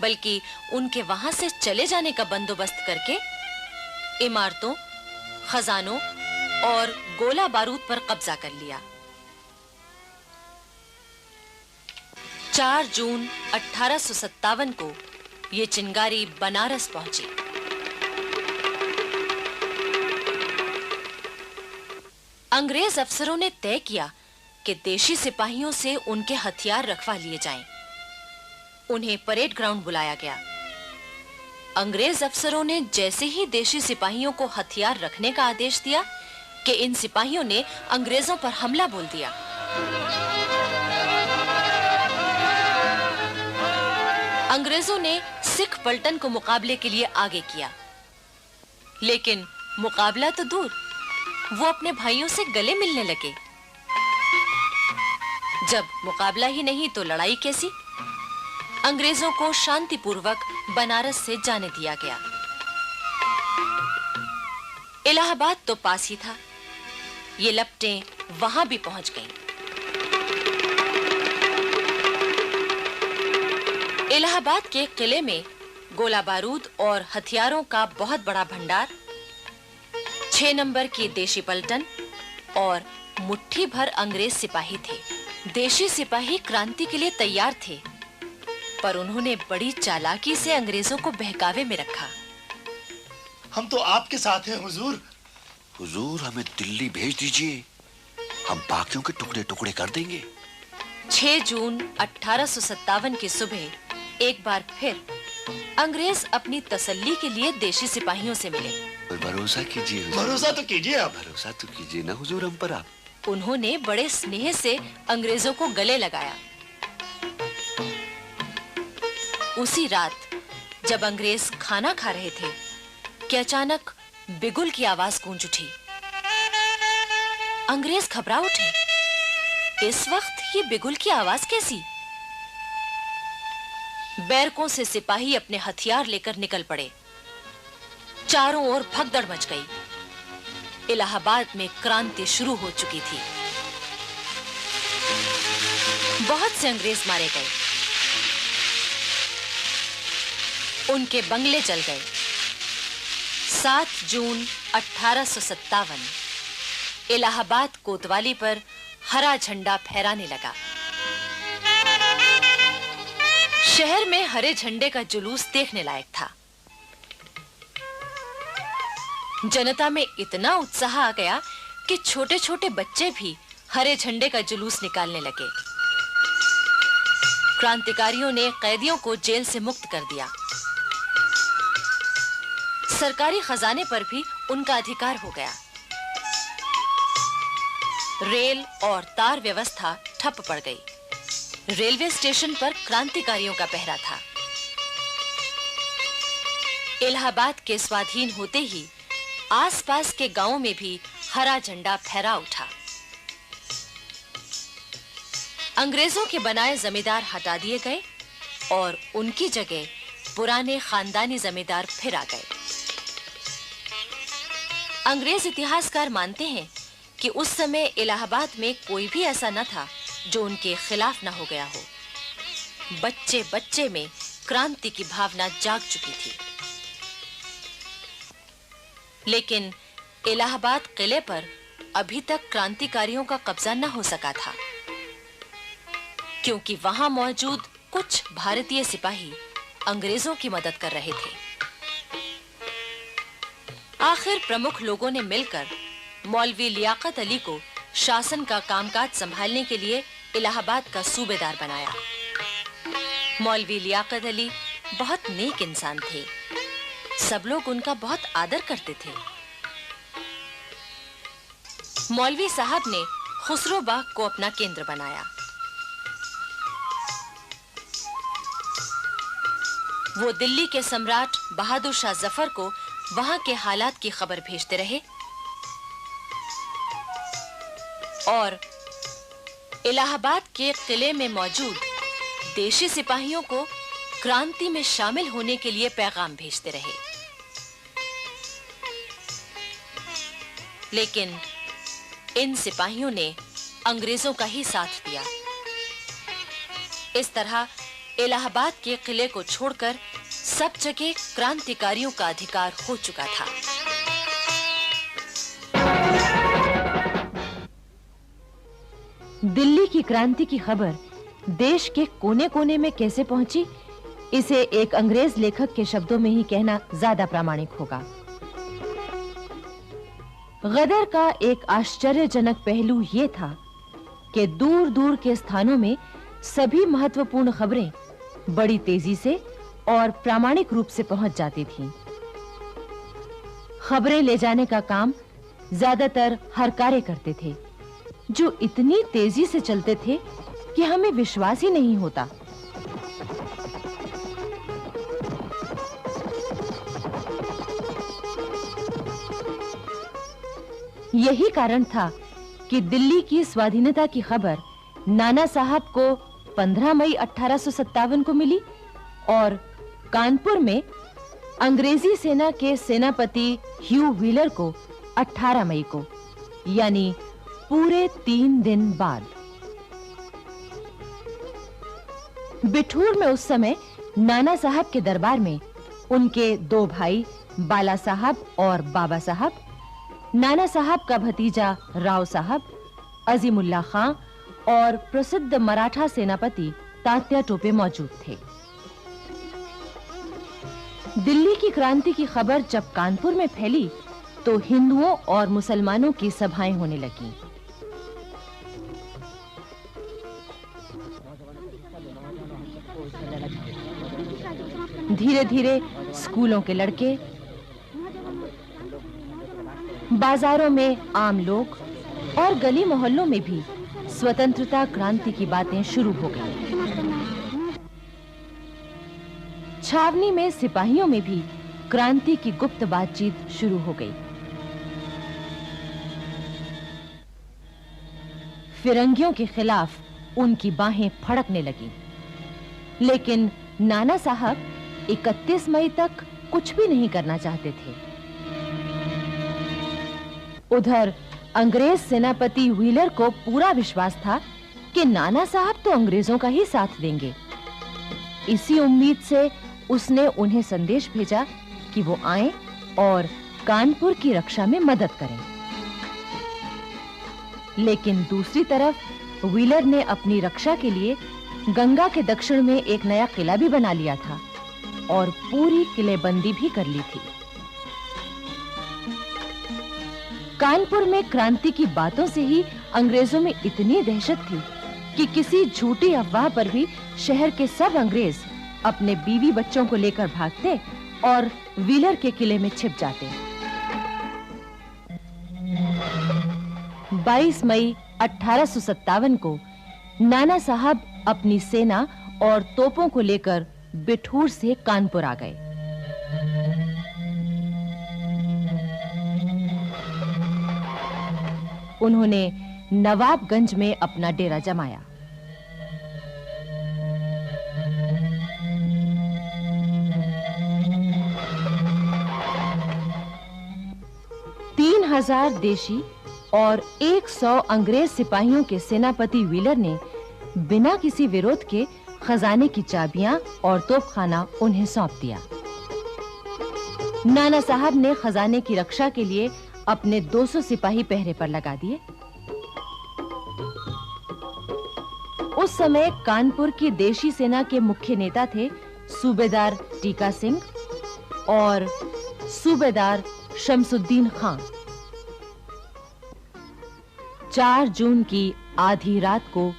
बल्कि उनके वहां से चले जाने का बंदोबस्त करके इमारतों, खजानों और गोला बारूद पर कब्जा कर लिया। 4 जून 1857 को ये चिंगारी बनारस पहुंची। अंग्रेज अफसरों ने तय किया कि देशी सिपाहियों से उनके हथियार रखवा लिए जाएं। उन्हें परेड ग्राउंड बुलाया गया। अंग्रेज अफसरों ने जैसे ही देशी सिपाहियों को हथियार रखने का आदेश दिया कि इन सिपाहियों ने अंग्रेजों पर हमला बोल दिया। अंग्रेजों ने सिख पलटन को मुकाबले के लिए आगे किया, लेकिन मुकाबला तो दूर, वो अपने भाइयों से गले मिलने लगे। जब मुकाबला ही नहीं तो लड़ाई कैसी? अंग्रेजों को शांतिपूर्वक बनारस से जाने दिया गया। इलाहाबाद तो पास ही था। ये लपटें वहां भी पहुंच गईं। इलाहाबाद के किले में गोला बारूद और हथियारों का बहुत बड़ा भंडार, 6 नंबर की देशी पलटन और मुट्ठी भर अंग्रेज सिपाही थे। देशी सिपाही क्रांति के लिए तैयार थे, पर उन्होंने बड़ी चालाकी से अंग्रेजों को बहकावे में रखा। हम तो आपके साथ हैं हुजूर। हुजूर, हमें दिल्ली भेज दीजिए, हम बाकियों के टुकड़े टुकड़े कर देंगे। 6 जून 1857 की सुबह एक बार फिर अंग्रेज अपनी तसल्ली के लिए देशी सिपाहियों से मिले। भरोसा कीजिए। भरोसा तो कीजिए आप। भरोसा तो कीजिए ना हुजूर हम पर आप। उन्होंने बड़े स्नेह से अंग्रेजों को गले लगाया। उसी रात जब अंग्रेज खाना खा रहे थे कि अचानक बिगुल की आवाज गूंज उठी। अंग्रेज घबरा उठे। इस वक्त ये बिगुल की आवाज कैसी? बैरकों से सिपाही अपने हथियार लेकर निकल पड़े। चारों ओर भगदड़ मच गई। इलाहाबाद में क्रांति शुरू हो चुकी थी। बहुत से अंग्रेज मारे गए, उनके बंगले जल गए। 7 जून 1857 इलाहाबाद कोतवाली पर हरा झंडा फहराने लगा। शहर में हरे झंडे का जुलूस देखने लायक था। जनता में इतना उत्साह आ गया कि छोटे-छोटे बच्चे भी हरे झंडे का जुलूस निकालने लगे। क्रांतिकारियों ने कैदियों को जेल से मुक्त कर दिया। सरकारी खजाने पर भी उनका अधिकार हो गया। रेल और तार व्यवस्था ठप पड़ गई। रेलवे स्टेशन पर क्रांतिकारियों का पहरा था। इलाहाबाद के स्वाधीन होते ही आसपास के गांवों में भी हरा झंडा फहरा उठा। अंग्रेजों के बनाए जमींदार हटा दिए गए और उनकी जगह पुराने खानदानी जमींदार फिर आ गए। अंग्रेज इतिहासकार मानते हैं कि उस समय इलाहाबाद में कोई भी ऐसा न था जो उनके खिलाफ न हो गया हो। बच्चे बच्चे में क्रांति की भावना जाग चुकी थी। लेकिन इलाहाबाद किले पर अभी तक क्रांतिकारियों का कब्जा न हो सका था, क्योंकि वहां मौजूद कुछ भारतीय सिपाही अंग्रेजों की मदद कर रहे थे। आखिर प्रमुख लोगों ने मिलकर मौलवी लियाकत अली को शासन का कामकाज संभालने के लिए इलाहाबाद का सूबेदार बनाया। मौलवी लियाकत अली बहुत नेक इंसान थे। सब लोग उनका बहुत आदर करते थे। मौलवी साहब ने खुसरो बाग को अपना केंद्र बनाया। वो दिल्ली के सम्राट बहादुर शाह जफर को वहां के हालात की खबर भेजते रहे और इलाहाबाद के किले में मौजूद देशी सिपाहियों को क्रांति में शामिल होने के लिए पैगाम भेजते रहे। लेकिन इन सिपाहियों ने अंग्रेजों का ही साथ दिया। इस तरह इलाहाबाद के किले को छोड़कर सब जगह क्रांतिकारियों का अधिकार हो चुका था। दिल्ली की क्रांति की खबर देश के कोने-कोने में कैसे पहुंची, इसे एक अंग्रेज लेखक के शब्दों में ही कहना ज्यादा प्रामाणिक होगा। गदर का एक आश्चर्यजनक पहलू यह था कि दूर-दूर के स्थानों में सभी महत्वपूर्ण खबरें बड़ी तेजी से और प्रामाणिक रूप से पहुंच जाती थीं। खबरें ले जाने का काम ज्यादातर हरकारे करते थे, जो इतनी तेजी से चलते थे कि हमें विश्वास ही नहीं होता। यही कारण था कि दिल्ली की स्वाधीनता की खबर नाना साहब को 15 मई 1857 को मिली और कानपुर में अंग्रेजी सेना के सेनापति ह्यू व्हीलर को 18 मई को, यानी पूरे 3 दिन बाद। बिठूर में उस समय नाना साहब के दरबार में उनके 2 भाई बाला साहब और बाबा साहब, नाना साहब का भतीजा राव साहब, अजीमुल्ला खां और प्रसिद्ध मराठा सेनापति तात्या टोपे मौजूद थे। दिल्ली की क्रांति की खबर जब कानपुर में फैली तो हिंदुओं और मुसलमानों की सभाएं होने लगीं। धीरे-धीरे स्कूलों के लड़के, बाजारों में आम लोग और गली मोहल्लों में भी स्वतंत्रता क्रांति की बातें शुरू हो गईं। छावनी में सिपाहियों में भी क्रांति की गुप्त बातचीत शुरू हो गई। फिरंगियों के खिलाफ उनकी बाहें फड़कने लगी। लेकिन नाना साहब 31 मई तक कुछ भी नहीं करना चाहते थे। उधर अंग्रेज सेनापति व्हीलर को पूरा विश्वास था कि नाना साहब तो अंग्रेजों का ही साथ देंगे। इसी उम्मीद से उसने उन्हें संदेश भेजा कि वो आएं और कानपुर की रक्षा में मदद करें। लेकिन दूसरी तरफ व्हीलर ने अपनी रक्षा के लिए गंगा के दक्षिण में एक नया किला भी बना लिया था और पूरी किलेबंदी भी कर ली थी। कानपुर में क्रांति की बातों से ही अंग्रेजों में इतनी दहशत थी कि किसी झूठी अफवाह पर भी शहर के सब अंग्रेज अपने बीवी बच्चों को लेकर भागते और व्हीलर के किले में छिप जाते। 22 मई 1857 को नाना साहब अपनी सेना और तोपों को लेकर बिठूर से कानपुर आ गए। उन्होंने नवाबगंज में अपना डेरा जमाया। तीन 3000 देशी और 100 अंग्रेज सिपाहियों के सेनापति व्हीलर ने बिना किसी विरोध के खजाने की चाबियां और तोपखाना उन्हें सौंप दिया। नाना साहब ने खजाने की रक्षा के लिए अपने 200 सिपाही पहरे पर लगा दिए। उस समय कानपुर की देशी सेना के मुख्य नेता थे सूबेदार टीका सिंह और सूबेदार शमसुद्दीन खान। 4 जून की आधी रात को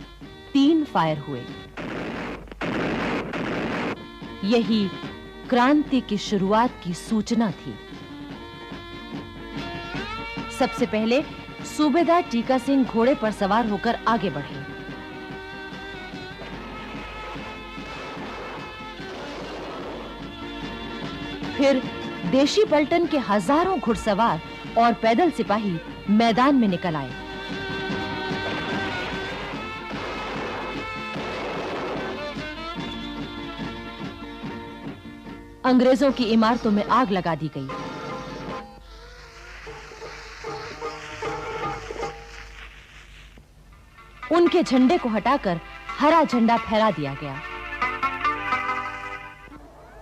3 फायर हुए। यही क्रांति की शुरुआत की सूचना थी। सबसे पहले सूबेदार टीका सिंह घोड़े पर सवार होकर आगे बढ़े। फिर देशी पलटन के हजारों घुड़सवार और पैदल सिपाही मैदान में निकल आए। अंग्रेजों की इमारतों में आग लगा दी गई। उनके झंडे को हटाकर हरा झंडा फहरा दिया गया।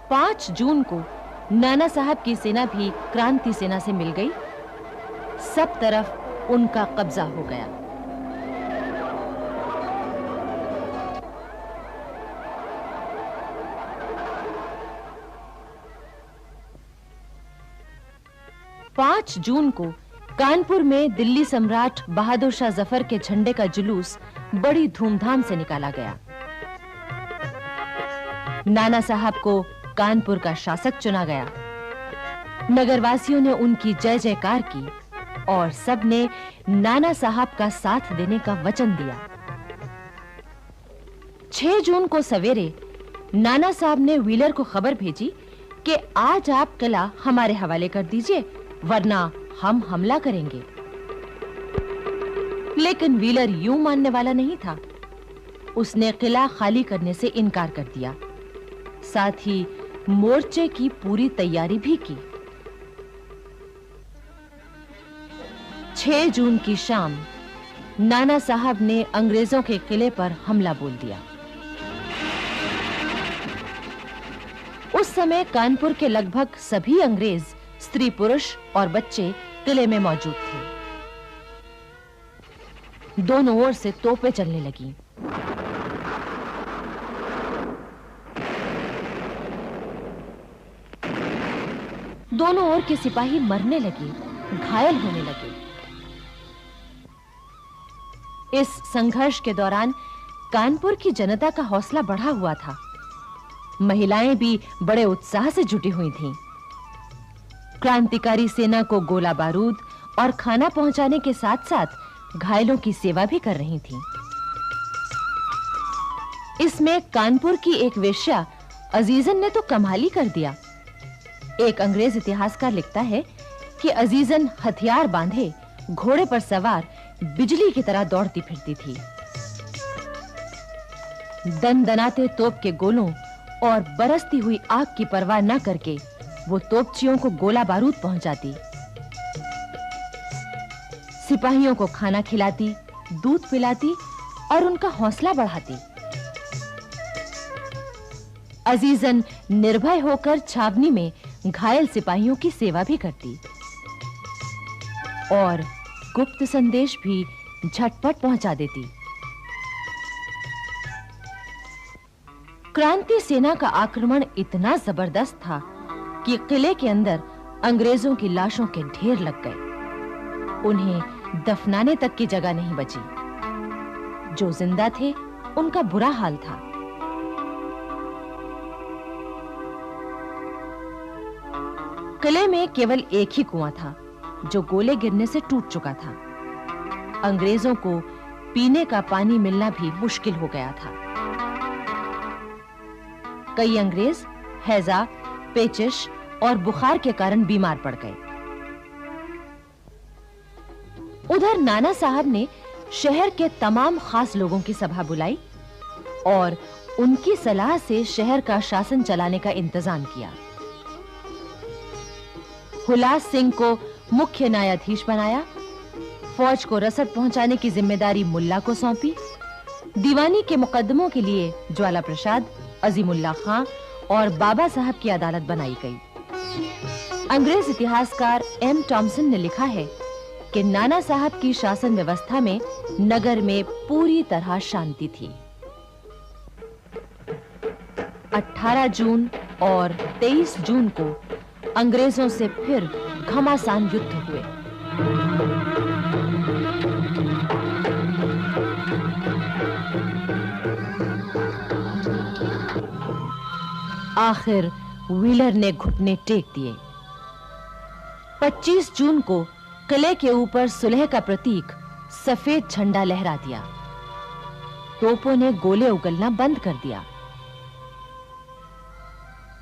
5 जून को नाना साहब की सेना भी क्रांति सेना से मिल गई। सब तरफ उनका कब्जा हो गया। पांच जून को कानपुर में दिल्ली सम्राट बहादुर शाह जफर के झंडे का जुलूस बड़ी धूमधाम से निकाला गया। नाना साहब को कानपुर का शासक चुना गया। नगरवासियों ने उनकी जय जयकार की और सब ने नाना साहब का साथ देने का वचन दिया। 6 जून को सवेरे नाना साहब ने व्हीलर को खबर भेजी कि आज आप किला हमारे हवाले कर दीजिए, वरना हम हमला करेंगे। लेकिन व्हीलर यूं मानने वाला नहीं था। उसने किला खाली करने से इनकार कर दिया। साथ ही मोर्चे की पूरी तैयारी भी की। 6 जून की शाम नाना साहब ने अंग्रेजों के किले पर हमला बोल दिया। उस समय कानपुर के लगभग सभी अंग्रेज, स्त्री पुरुष और बच्चे किले में मौजूद थे। दोनों ओर से तोपें चलने लगीं। दोनों ओर के सिपाही मरने लगे, घायल होने लगे। इस संघर्ष के दौरान कानपुर की जनता का हौसला बढ़ा हुआ था। महिलाएं भी बड़े उत्साह से जुटी हुई थीं। क्रांतिकारी सेना को गोला बारूद और खाना पहुंचाने के साथ-साथ घायलों की सेवा भी कर रही थीं। इसमें कानपुर की एक वेश्या अजीजन ने तो कमाल ही कर दिया। एक अंग्रेज इतिहासकार लिखता है कि अजीजन हथियार बांधे घोड़े पर सवार बिजली की तरह दौड़ती फिरती थी। दनदनाते तोप के गोलों और बरसती हुई आग की परवाह न करके वो तोपचियों को गोला बारूद पहुंचाती, सिपाहियों को खाना खिलाती, दूध पिलाती और उनका हौसला बढ़ाती। अजीजन निर्भय होकर छावनी में घायल सिपाहियों की सेवा भी करती और गुप्त संदेश भी झटपट पहुंचा देती। क्रांति सेना का आक्रमण इतना जबरदस्त था कि किले के अंदर अंग्रेजों की लाशों के ढेर लग गए। उन्हें दफनाने तक की जगह नहीं बची। जो जिंदा थे उनका बुरा हाल था। किले में केवल एक ही कुआं था जो गोले गिरने से टूट चुका था। अंग्रेजों को पीने का पानी मिलना भी मुश्किल हो गया था। कई अंग्रेज हैजा, पेचिश और बुखार के कारण बीमार पड़ गए। उधर नाना साहब ने शहर के तमाम खास लोगों की सभा बुलाई और उनकी सलाह से शहर का शासन चलाने का इंतजाम किया। हुलास सिंह को मुख्य न्यायाधीश बनाया। फौज को रसद पहुंचाने की जिम्मेदारी मुल्ला को सौंपी। दीवानी के मुकदमों के लिए ज्वाला प्रसाद, अजीमुल्लाह खां और बाबा साहब की अदालत बनाई गई। अंग्रेज इतिहासकार एम टॉमसन ने लिखा है कि नाना साहब की शासन व्यवस्था में नगर में पूरी तरह शांति थी। 18 जून और 23 जून को अंग्रेजों से फिर घमासान युद्ध हुए। आखिर व्हीलर ने घुटने टेक दिए। 25 जून को किले के ऊपर सुलह का प्रतीक सफेद झंडा लहरा दिया। तोपों ने गोले उगलना बंद कर दिया।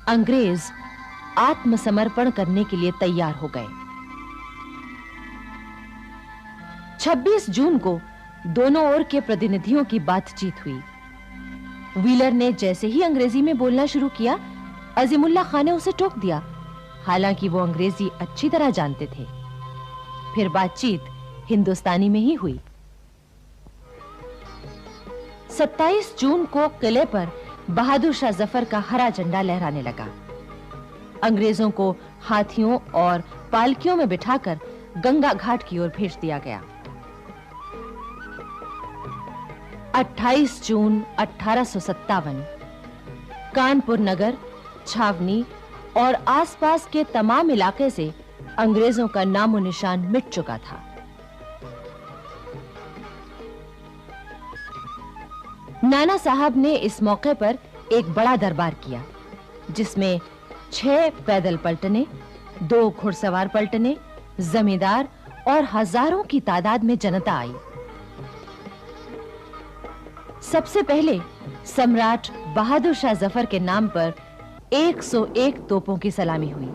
अंग्रेज आत्मसमर्पण करने के लिए तैयार हो गए। 26 जून को दोनों ओर के प्रतिनिधियों की बातचीत हुई। व्हीलर ने जैसे ही अंग्रेजी में बोलना शुरू किया, अजीमुल्ला खान ने उसे टोक दिया, हालांकि वो अंग्रेजी अच्छी तरह जानते थे। फिर बातचीत हिंदुस्तानी में ही हुई। 27 जून को किले पर बहादुर शाह जफर का हरा झंडा लहराने लगा। अंग्रेजों को हाथियों और पालकियों में बिठाकर गंगा घाट की ओर भेज दिया गया। 28 जून 1857 कानपुर नगर, छावनी और आसपास के तमाम इलाके से अंग्रेजों का नामो निशान मिट चुका था। नाना साहब ने इस मौके पर एक बड़ा दरबार किया, जिसमें 6 पैदल पलटने, 2 घुड़सवार पलटने, जमींदार और हजारों की तादाद में जनता आई। सबसे पहले सम्राट बहादुर शाह जफर के नाम पर 101 तोपों की सलामी हुई।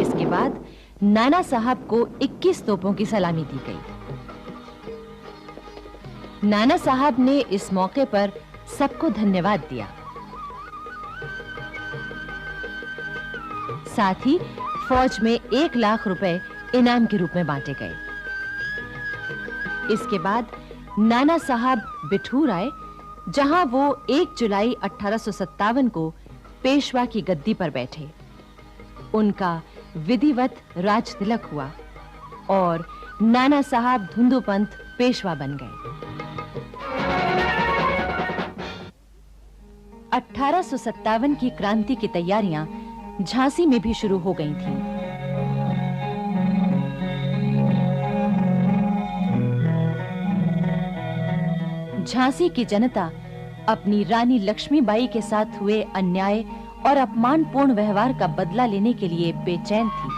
इसके बाद नाना साहब को 21 तोपों की सलामी दी गई। नाना साहब ने इस मौके पर सबको धन्यवाद दिया। साथ ही फौज में 1 लाख रुपए इनाम के रूप में बांटे गए। इसके बाद नाना साहब बिठूर आए, जहां वो 1 जुलाई 1857 को पेशवा की गद्दी पर बैठे। उनका विधिवत राज तिलक हुआ और नाना साहब धुंधुपंत पेशवा बन गए। 1857 की क्रांति की तैयारियां झांसी में भी शुरू हो गई थीं। झांसी की जनता अपनी रानी लक्ष्मीबाई के साथ हुए अन्याय और अपमानपूर्ण व्यवहार का बदला लेने के लिए बेचैन थी।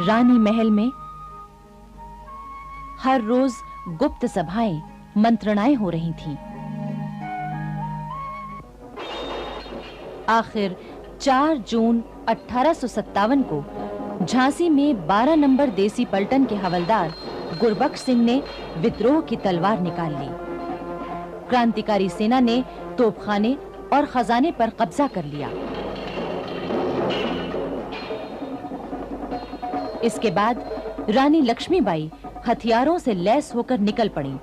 रानी महल में हर रोज गुप्त सभाएं, मंत्रणाएं हो रही थीं। आखिर 4 जून 1857 को झांसी में 12 नंबर देसी पलटन के हवलदार गुरबख्श सिंह ने विद्रोह की तलवार निकाल ली। क्रांतिकारी सेना ने तोपखाने और खजाने पर कब्जा कर लिया। इसके बाद रानी लक्ष्मीबाई हथियारों से लैस होकर निकल पड़ी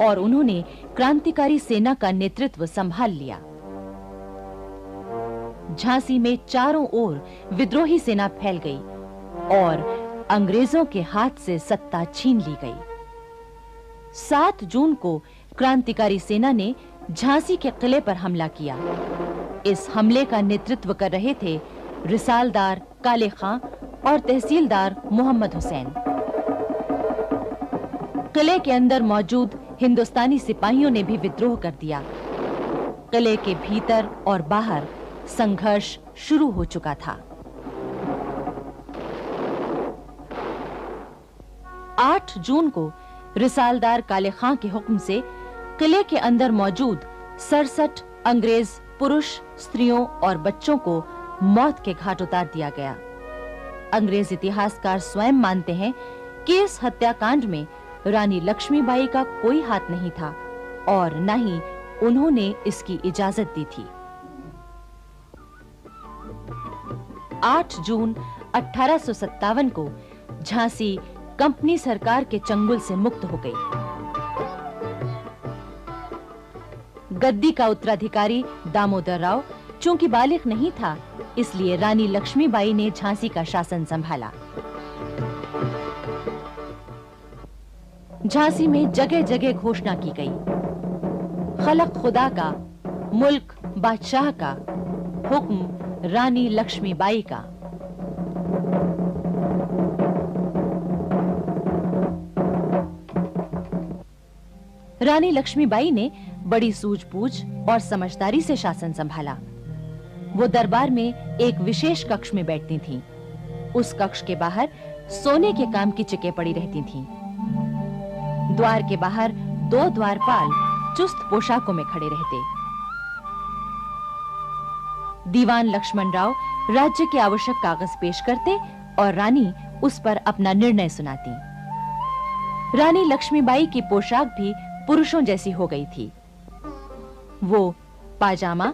और उन्होंने क्रांतिकारी सेना का नेतृत्व संभाल लिया। झांसी में चारों ओर विद्रोही सेना फैल गई और अंग्रेजों के हाथ से सत्ता छीन ली गई। 7 जून को क्रांतिकारी सेना ने झांसी के किले पर हमला किया। इस हमले का नेतृत्व कर रहे थे रिसालदार काले खां और तहसीलदार मोहम्मद हुसैन। किले के अंदर मौजूद हिंदुस्तानी सिपाहियों ने भी विद्रोह कर दिया। किले के भीतर और बाहर संघर्ष शुरू हो चुका था। 8 जून को रिसालदार काले खां के हुक्म से किले के अंदर मौजूद 67 अंग्रेज पुरुष, स्त्रियों और बच्चों को मौत के घाट उतार दिया गया। अंग्रेज इतिहासकार स्वयं मानते हैं कि इस हत्याकांड में रानी लक्ष्मीबाई का कोई हाथ नहीं था और न ही उन्होंने इसकी इजाजत दी थी। 8 जून 1857 को झांसी कंपनी सरकार के चंगुल से मुक्त हो गई। गद्दी का उत्तराधिकारी दामोदर राव चूंकि बालिग नहीं था, इसलिए रानी लक्ष्मीबाई ने झांसी का शासन संभाला। झांसी में जगह-जगह घोषणा की गई। खलक खुदा का, मुल्क बादशाह का, हुक्म रानी लक्ष्मीबाई का। रानी लक्ष्मीबाई ने बड़ी सूझबूझ और समझदारी से शासन संभाला। वो दरबार में एक विशेष कक्ष में बैठती थीं। उस कक्ष के बाहर सोने के काम की चिकें पड़ी रहती थीं। द्वार के बाहर 2 द्वारपाल चुस्त पोशाकों में खड़े रहते। दीवान लक्ष्मण राव राज्य के आवश्यक कागज पेश करते और रानी उस पर अपना निर्णय सुनाती। रानी लक्ष्मीबाई की पोशाक भी पुरुषों जैसी हो गई थी। वो पाजामा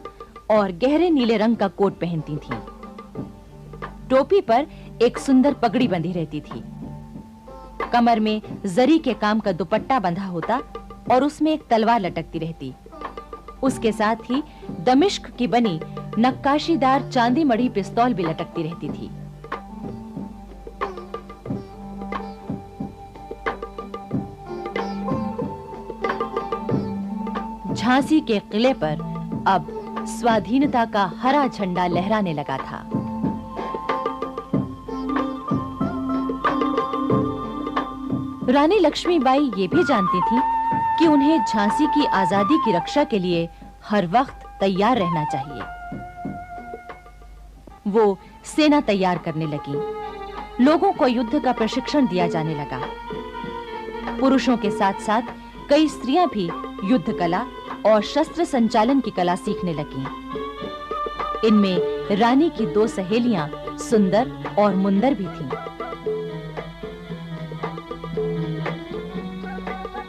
और गहरे नीले रंग का कोट पहनती थीं। टोपी पर एक सुंदर पगड़ी बंधी रहती थी। कमर में जरी के काम का दुपट्टा बंधा होता और उसमें एक तलवार लटकती रहती। उसके साथ ही दमिश्क की बनी नक्काशीदार चांदी मढ़ी पिस्तौल भी लटकती रहती थी। झांसी के किले पर अब स्वाधीनता का हरा झंडा लहराने लगा था। रानी लक्ष्मीबाई ये भी जानती थी कि उन्हें झांसी की आजादी की रक्षा के लिए हर वक्त तैयार रहना चाहिए। वो सेना तैयार करने लगी। लोगों को युद्ध का प्रशिक्षण दिया जाने लगा। पुरुषों के साथ-साथ कई स्त्रियां भी युद्ध कला और शस्त्र संचालन की कला सीखने लगीं। इनमें रानी की 2 सहेलियां सुंदर और मुंदर भी थीं।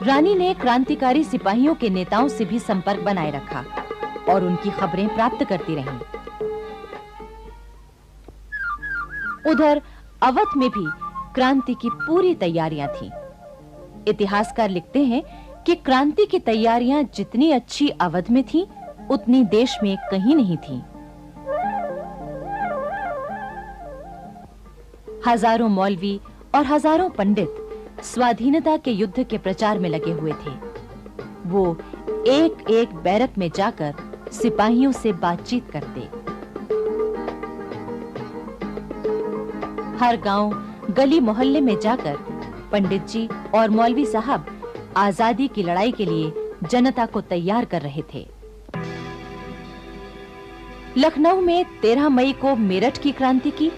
रानी ने क्रांतिकारी सिपाहियों के नेताओं से भी संपर्क बनाए रखा और उनकी खबरें प्राप्त करती रहीं। उधर अवध में भी क्रांति की पूरी तैयारियां थीं। इतिहासकार लिखते हैं कि क्रांति की तैयारियां जितनी अच्छी अवध में थीं, उतनी देश में कहीं नहीं थीं। हजारों मौलवी और हजारों पंडित स्वाधीनता के युद्ध के प्रचार में लगे हुए थे। वो एक-एक बैरक में जाकर सिपाहियों से बातचीत करते। हर गांव, गली मोहल्ले में जाकर पंडित जी और मौलवी साहब आजादी की लड़ाई के लिए जनता को तैयार कर रहे थे। लखनऊ में 13 मई को मेरठ की क्रांति की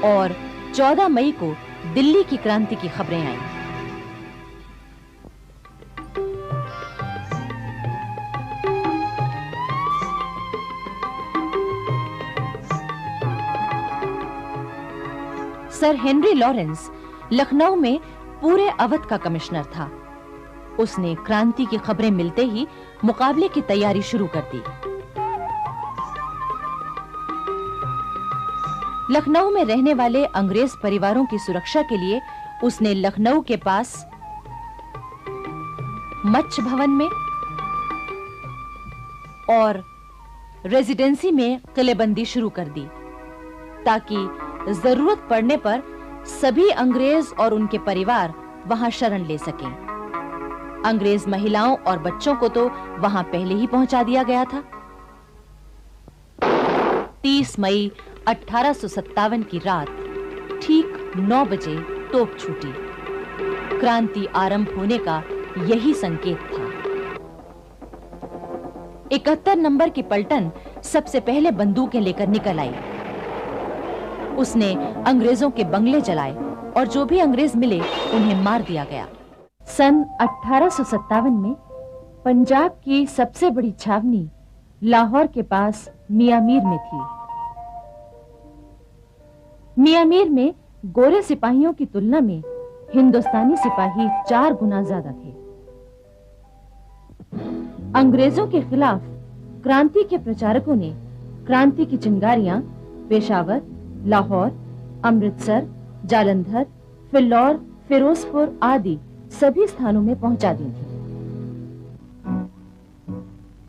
और 14 मई को दिल्ली की क्रांति की खबरें आईं। सर हेनरी लॉरेंस लखनऊ में पूरे अवध का कमिश्नर था। उसने क्रांति की खबरें मिलते ही मुकाबले की तैयारी शुरू कर दी। लखनऊ में रहने वाले अंग्रेज परिवारों की सुरक्षा के लिए उसने लखनऊ के पास मच्छ भवन में और रेजिडेंसी में किलेबंदी शुरू कर दी, ताकि जरूरत पड़ने पर सभी अंग्रेज और उनके परिवार वहां शरण ले सकें। अंग्रेज महिलाओं और बच्चों को तो वहां पहले ही पहुंचा दिया गया था। 30 मई 1857 की रात ठीक 9 बजे तोप छूटी। क्रांति आरंभ होने का यही संकेत था। 71 नंबर की पलटन सबसे पहले बंदूकें लेकर निकल आई। उसने अंग्रेजों के बंगले जलाए और जो भी अंग्रेज मिले उन्हें मार दिया गया। सन 1857 में पंजाब की सबसे बड़ी छावनी लाहौर के पास मियामीर में थी। मियामीर में गोरे सिपाहियों की तुलना में हिंदुस्तानी सिपाही 4 गुना ज्यादा थे। अंग्रेजों के खिलाफ क्रांति के प्रचारकों ने क्रांति की चिंगारियां पेशावर, लाहौर, अमृतसर, जालंधर, फिल्लौर, फिरोजपुर आदि सभी स्थानों में पहुंचा दी थी।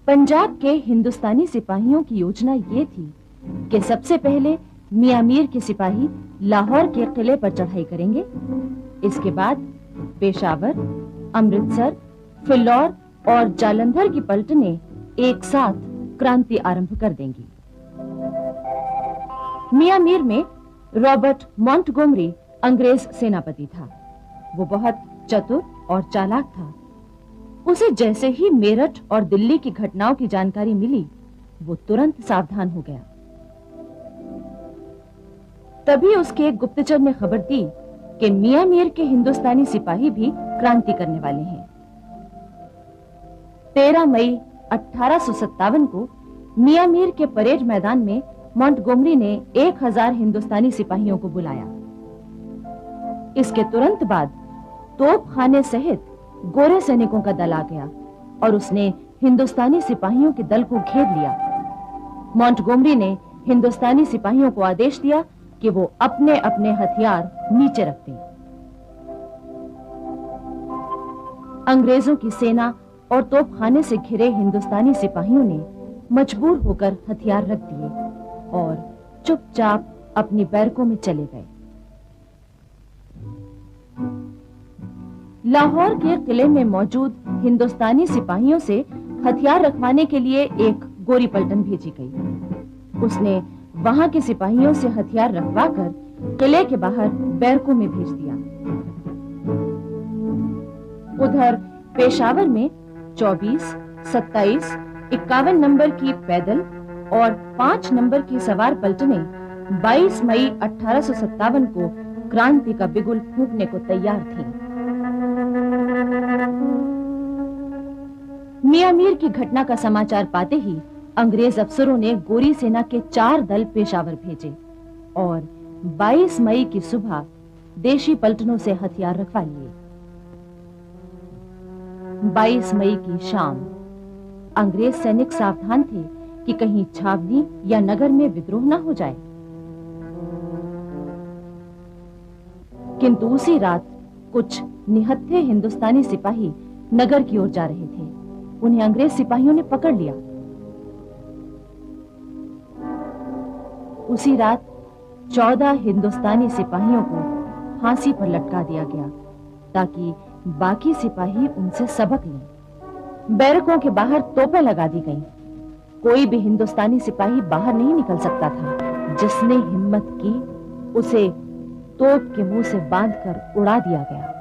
पंजाब के हिंदुस्तानी सिपाहियों की योजना ये थी कि सबसे पहले मियामीर के सिपाही लाहौर के किले पर चढ़ाई करेंगे। इसके बाद पेशावर, अमृतसर, फिल्लौर और जालंधर की पलटनें एक साथ क्रांति आरंभ कर देंगी। मियां मीर में रॉबर्ट मॉन्टगोमरी अंग्रेज सेनापति था। वो बहुत चतुर और चालाक था। उसे जैसे ही मेरठ और दिल्ली की घटनाओं की जानकारी मिली, वो तुरंत सावधान हो गया। तभी उसके एक गुप्तचर ने खबर दी कि मियां मीर के हिंदुस्तानी सिपाही भी क्रांति करने वाले हैं। 13 मई 1857 को मियां मीर के परेड मैदान में मॉन्टगोमरी ने 1000 हिंदुस्तानी सिपाहियों को बुलाया। इसके तुरंत बाद तोपखाने सहित गोरे सैनिकों का दल आ गया और उसने हिंदुस्तानी सिपाहियों के दल को घेर लिया। मॉन्टगोमरी ने हिंदुस्तानी सिपाहियों को आदेश दिया कि वो अपने अपने हथियार नीचे रख दें। अंग्रेजों की सेना और तोपखाने से घिरे हिंदुस्तानी सिपाहियों ने मजबूर होकर हथियार रख दिए और चुपचाप अपनी बैरकों में चले गए। लाहौर के किले में मौजूद हिंदुस्तानी सिपाहियों से हथियार रखवाने के लिए एक गोरी पलटन भेजी गई। उसने वहां के सिपाहियों से हथियार रखवाकर किले के बाहर बैरकों में भेज दिया। उधर पेशावर में 24, 27, 51 नंबर की पैदल और 5 नंबर की सवार पलटनें 22 मई 1857 को क्रांति का बिगुल फूंकने को तैयार थीं। मियां मीर की घटना का समाचार पाते ही अंग्रेज अफसरों ने गोरी सेना के 4 दल पेशावर भेजे और 22 मई की सुबह देशी पलटनों से हथियार रखवा लिए। 22 मई की शाम अंग्रेज सैनिक सावधान थे कि कहीं छावनी या नगर में विद्रोह न हो जाए, किंतु उसी रात कुछ निहत्थे हिंदुस्तानी सिपाही नगर की ओर जा रहे थे। उन्हें अंग्रेज सिपाहियों ने पकड़ लिया। उसी रात 14 हिंदुस्तानी सिपाहियों को फांसी पर लटका दिया गया ताकि बाकी सिपाही उनसे सबक लें। बैरकों के बाहर तोपें लगा दी गईं। कोई भी हिंदुस्तानी सिपाही बाहर नहीं निकल सकता था। जिसने हिम्मत की उसे तोप के मुंह से बांधकर उड़ा दिया गया।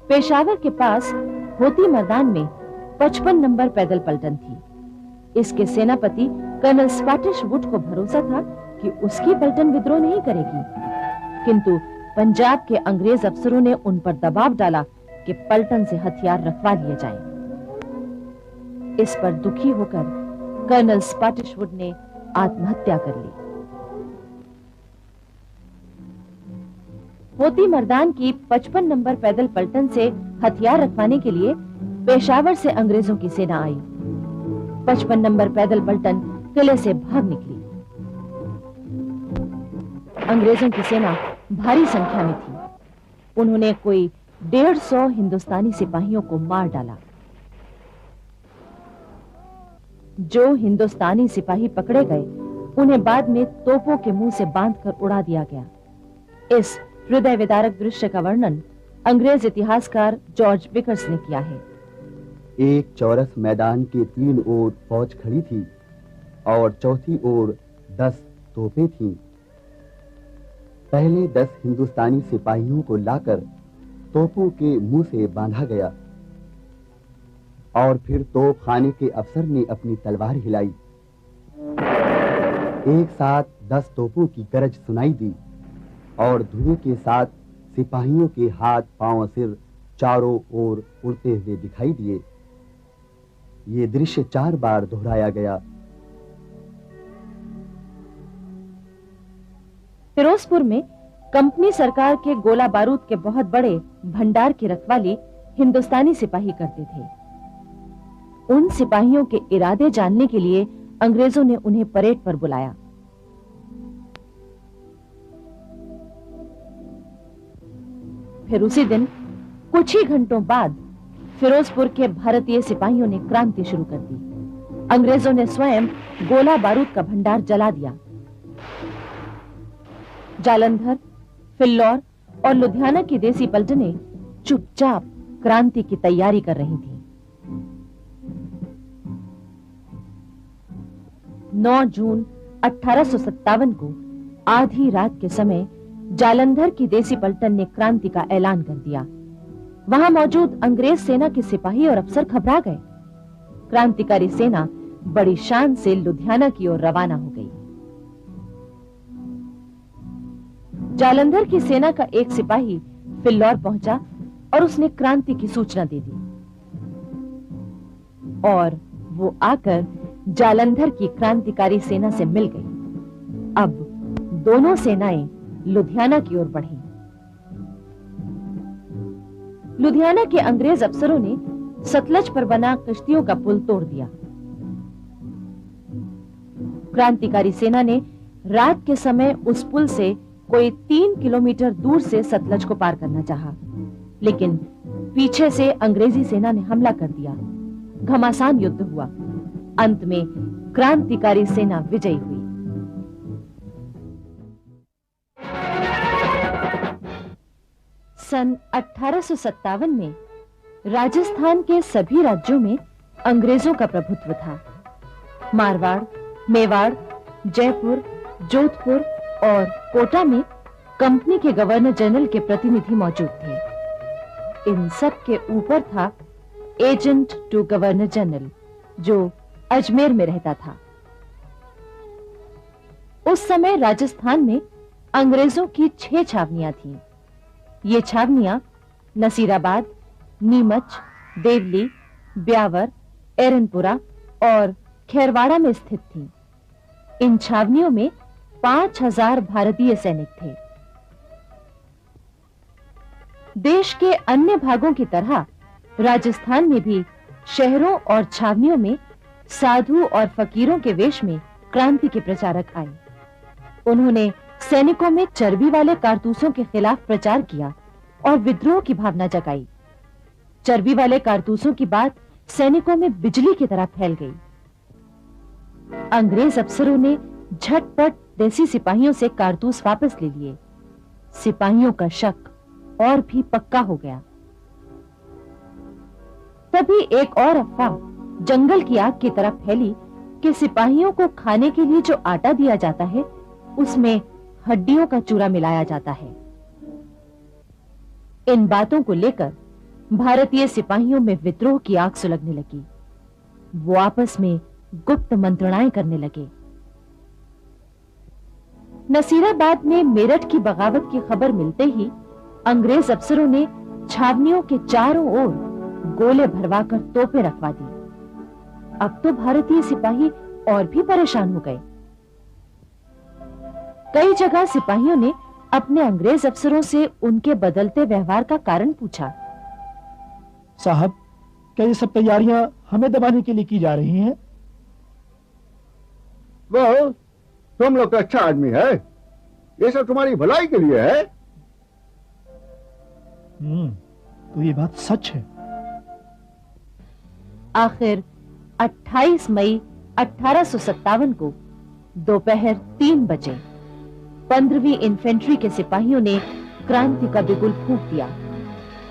पेशावर के पास होती मैदान में 55 नंबर पैदल पलटन थी। इसके सेनापति कर्नल स्कॉटिश वुड को भरोसा था कि उसकी पलटन विद्रोह नहीं करेगी, किंतु पंजाब के अंग्रेज अफसरों ने उन पर दबाव डाला कि पलटन से हथियार रखवा लिए जाएं। इस पर दुखी होकर कर्नल स्कॉटिश वुड ने आत्महत्या कर ली। होती मर्दान की 55 नंबर पैदल पलटन से हथियार रखवाने के लिए पेशावर से अंग्रेजों की सेना आई। 55 नंबर पैदल पलटन किले से भाग निकली। अंग्रेजों की सेना भारी संख्या में थी। उन्होंने कोई 150 हिंदुस्तानी सिपाहियों को मार डाला। जो हिंदुस्तानी सिपाही पकड़े गए उन्हें बाद में तोपों के मुंह से बांधकर उड़ा दिया गया। इस हृदय विदारक दृश्य का वर्णन अंग्रेज इतिहासकार जॉर्ज विकर्स ने किया है। एक चौरस मैदान के 3 ओर फौज खड़ी थी और चौथी ओर 10 तोपें थीं। पहले 10 हिंदुस्तानी सिपाहियों को लाकर तोपों के मुंह से बांधा गया और फिर तोप खाने के अफसर ने अपनी तलवार हिलाई। एक साथ 10 तोपों की गरज सुनाई दी और धुएं के साथ सिपाहियों के हाथ पांव सिर चारों ओर उड़ते हुए दिखाई दिए। ये दृश्य 4 बार दोहराया गया। फिरोजपुर में कंपनी सरकार के गोला बारूद के बहुत बड़े भंडार की रखवाली हिंदुस्तानी सिपाही करते थे। उन सिपाहियों के इरादे जानने के लिए अंग्रेजों ने उन्हें परेड पर बुलाया। फिर उसी दिन कुछ ही घंटों बाद फिरोजपुर के भारतीय सिपाहियों ने क्रांति शुरू कर दी। अंग्रेजों ने स्वयं गोला बारूद का भंडार जला दिया। जालंधर, फिल्लौर और लुधियाना की देसी पलटनें चुपचाप क्रांति की तैयारी कर रही थीं। 9 जून 1857 को आधी रात के समय जालंधर की देसी पलटन ने क्रांति का ऐलान कर दिया। वहां मौजूद अंग्रेज सेना के सिपाही और अफसर घबरा गए। क्रांतिकारी सेना बड़ी शान से लुधियाना की ओर रवाना हो गई। जालंधर की सेना का एक सिपाही फिल्लौर पहुंचा और उसने क्रांति की सूचना दे दी और वो आकर जालंधर की क्रांतिकारी सेना से मिल गई। अब दोनों सेनाएं लुधियाना की ओर बढ़ी। लुधियाना के अंग्रेज अफसरों ने सतलज पर बना कश्तियों का पुल तोड़ दिया। क्रांतिकारी सेना ने रात के समय उस पुल से कोई 3 किलोमीटर दूर से सतलज को पार करना चाहा, लेकिन पीछे से अंग्रेजी सेना ने हमला कर दिया। घमासान युद्ध हुआ। अंत में क्रांतिकारी सेना विजयी हुई। सन 1857 में राजस्थान के सभी राज्यों में अंग्रेजों का प्रभुत्व था। मारवाड़, मेवाड़, जयपुर, जोधपुर और कोटा में कंपनी के गवर्नर जनरल के प्रतिनिधि मौजूद थे। इन सब के ऊपर था एजेंट टू गवर्नर जनरल, जो अजमेर में रहता था। उस समय राजस्थान में अंग्रेजों की 6 छावनियां थीं। ये छावनियां नसीराबाद, नीमच, देवली, ब्यावर, एरनपुरा और खेरवाड़ा में स्थित थीं। इन छावनियों में 5000 भारतीय सैनिक थे। देश के अन्य भागों की तरह राजस्थान में भी शहरों और छावनियों में साधु और फकीरों के वेश में क्रांति के प्रचारक आए। उन्होंने सैनिकों में चर्बी वाले कारतूसों के खिलाफ प्रचार किया और विद्रोह की भावना जगाई। चर्बी वाले कारतूसों की बात सैनिकों में बिजली की तरह फैल गई। अंग्रेज अफसरों ने झटपट देसी सिपाहियों से कारतूस वापस ले लिए। सिपाहियों का शक और भी पक्का हो गया। तभी एक और अफवाह जंगल की आग की तरफ फैली कि सिपाहियों को खाने के लिए जो आटा दिया जाता है उसमें हड्डियों का चूरा मिलाया जाता है। इन बातों को लेकर भारतीय सिपाहियों में विद्रोह की आग सुलगने लगी। वो आपस में गुप्त मंत्रणाएं करने लगे। नसीराबाद में मेरठ की बगावत की खबर मिलते ही अंग्रेज अफसरों ने छावनियों के चारों ओर गोले भरवाकर तोपें रखवा दी। अब तो भारतीय सिपाही और भी परेशान हो गए। कई जगह सिपाहियों ने अपने अंग्रेज अफसरों से उनके बदलते व्यवहार का कारण पूछा। साहब, क्या ये सब तैयारियां हमें दबाने के लिए की जा रही हैं? वो तुम लोग तो अच्छा आदमी है, ये सब तुम्हारी भलाई के लिए है। तो ये बात सच है। आखिर 28 मई 1857 को दोपहर 3 बजे 15वीं इन्फेंट्री के सिपाहियों ने क्रांति का बिगुल फूंक दिया।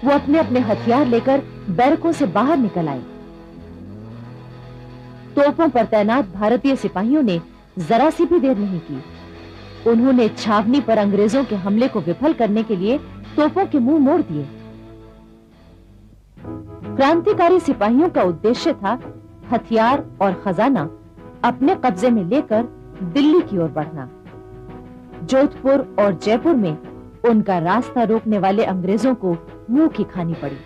वो अपने अपने हथियार लेकर बैरकों से बाहर निकल आए। तोपों पर तैनात भारतीय सिपाहियों ने जरा सी भी देर नहीं की। उन्होंने छावनी पर अंग्रेजों के हमले को विफल करने के लिए तोपों के मुंह मोड़ दिए। क्रांतिकारी सिपाहियों का उद्देश्य था हथियार और खजाना अपने कब्जे में लेकर दिल्ली की ओर बढ़ना। जोधपुर और जयपुर में उनका रास्ता रोकने वाले अंग्रेजों को मुंह की खानी पड़ी।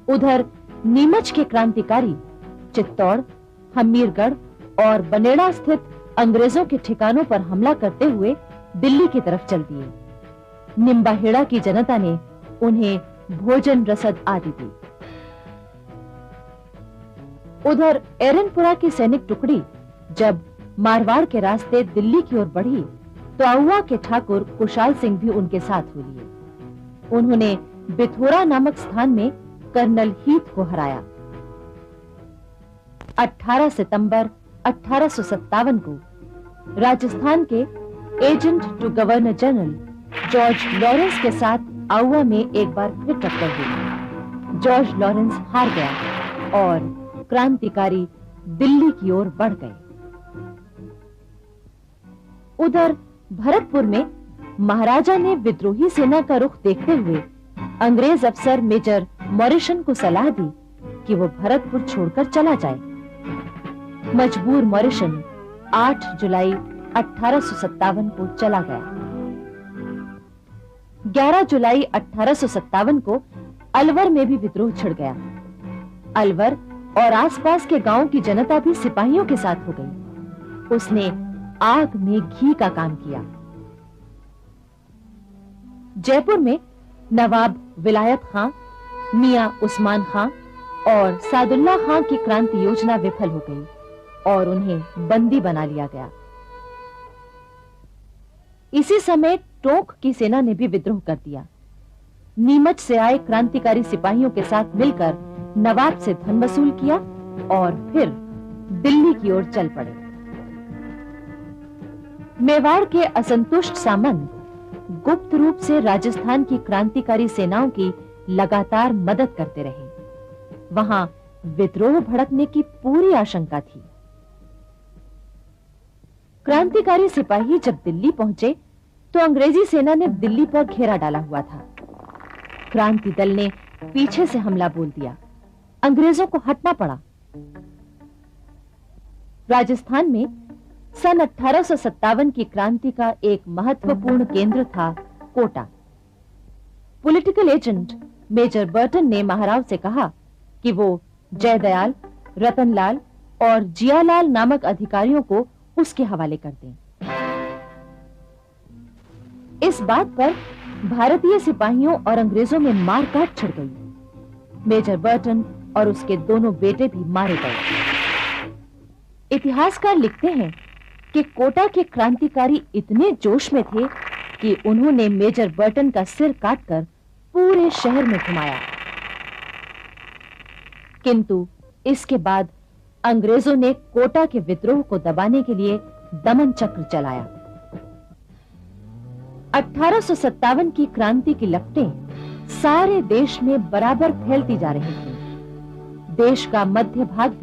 उधर नीमच के क्रांतिकारी चित्तौड़, हमीरगढ़ और बनेड़ा स्थित अंग्रेजों के ठिकानों पर हमला करते हुए दिल्ली की तरफ चल दिए। निम्बाहेड़ा की जनता ने उन्हें भोजन रसद आदि दी। उधर एरनपुरा की सैनिक टुकड़ी जब मारवाड़ के रास्ते दिल्ली की ओर बढ़ी तो आउवा के ठाकुर कुशाल सिंह भी उनके साथ हो लिए। उन्होंने बिथोरा नामक स्थान में कर्नल हीथ को हराया। 18 सितंबर 1857 को राजस्थान के agent to governor general George Lawrence के साथ आउवा में एक बार फिर टक्कर हुई। जॉर्ज लॉरेंस हार गया और क्रांतिकारी दिल्ली की ओर बढ़ गए। उधर भरतपुर में महाराजा ने विद्रोही सेना का रुख देखते हुए अंग्रेज अफसर मेजर मॉरिसन को सलाह दी कि वो भरतपुर छोड़कर चला जाए। मजबूर मॉरिसन 8 जुलाई 1857 को चला गया। 11 जुलाई 1857 को अलवर में भी विद्रोह छिड़ गया। अलवर और आसपास के गांवों की जनता भी सिपाहियों के साथ हो गई। उसने आग में घी का काम किया। जयपुर में नवाब विलायत खां, मियां उस्मान खां और सादुल्ला खां की क्रांति योजना विफल हो गई और उन्हें बंदी बना लिया गया। इसी समय टोंक की सेना ने भी विद्रोह कर दिया। नीमच से आए क्रांतिकारी सिपाहियों के साथ मिलकर नवाब से धन वसूल किया और फिर दिल्ली की ओर चल पड़े। मेवाड़ के असंतुष्ट सामंत गुप्त रूप से राजस्थान की क्रांतिकारी सेनाओं की लगातार मदद करते रहे। वहां विद्रोह भड़कने की पूरी आशंका थी। क्रांतिकारी सिपाही जब दिल्ली पहुंचे तो अंग्रेजी सेना ने दिल्ली पर घेरा डाला हुआ था। क्रांति दल ने पीछे से हमला बोल दिया। अंग्रेजों को हटना पड़ा। राजस्थान में सन 1857 की क्रांति का एक महत्वपूर्ण केंद्र था Kota. Political agent major Burton ने महाराव से कहा कि वो जयदयाल, रतनलाल और जियालाल नामक अधिकारियों को उसके हवाले कर दें। इस बात पर भारतीय सिपाहियों और अंग्रेजों में मारकाट छिड़ गई। मेजर बर्टन और उसके दोनों बेटे भी मारे गए। इतिहासकार लिखते हैं कि कोटा के क्रांतिकारी इतने जोश में थे कि उन्होंने मेजर बर्टन का सिर काटकर पूरे शहर में घुमाया। किंतु इसके बाद अंग्रेजों ने कोटा के विद्रोह को दबाने के लिए दमन चक्र चलाया। 1857 की क्रांति की लपटें सारे देश में बराबर फैलती जा रही थीं। देश का मध्य भाग भी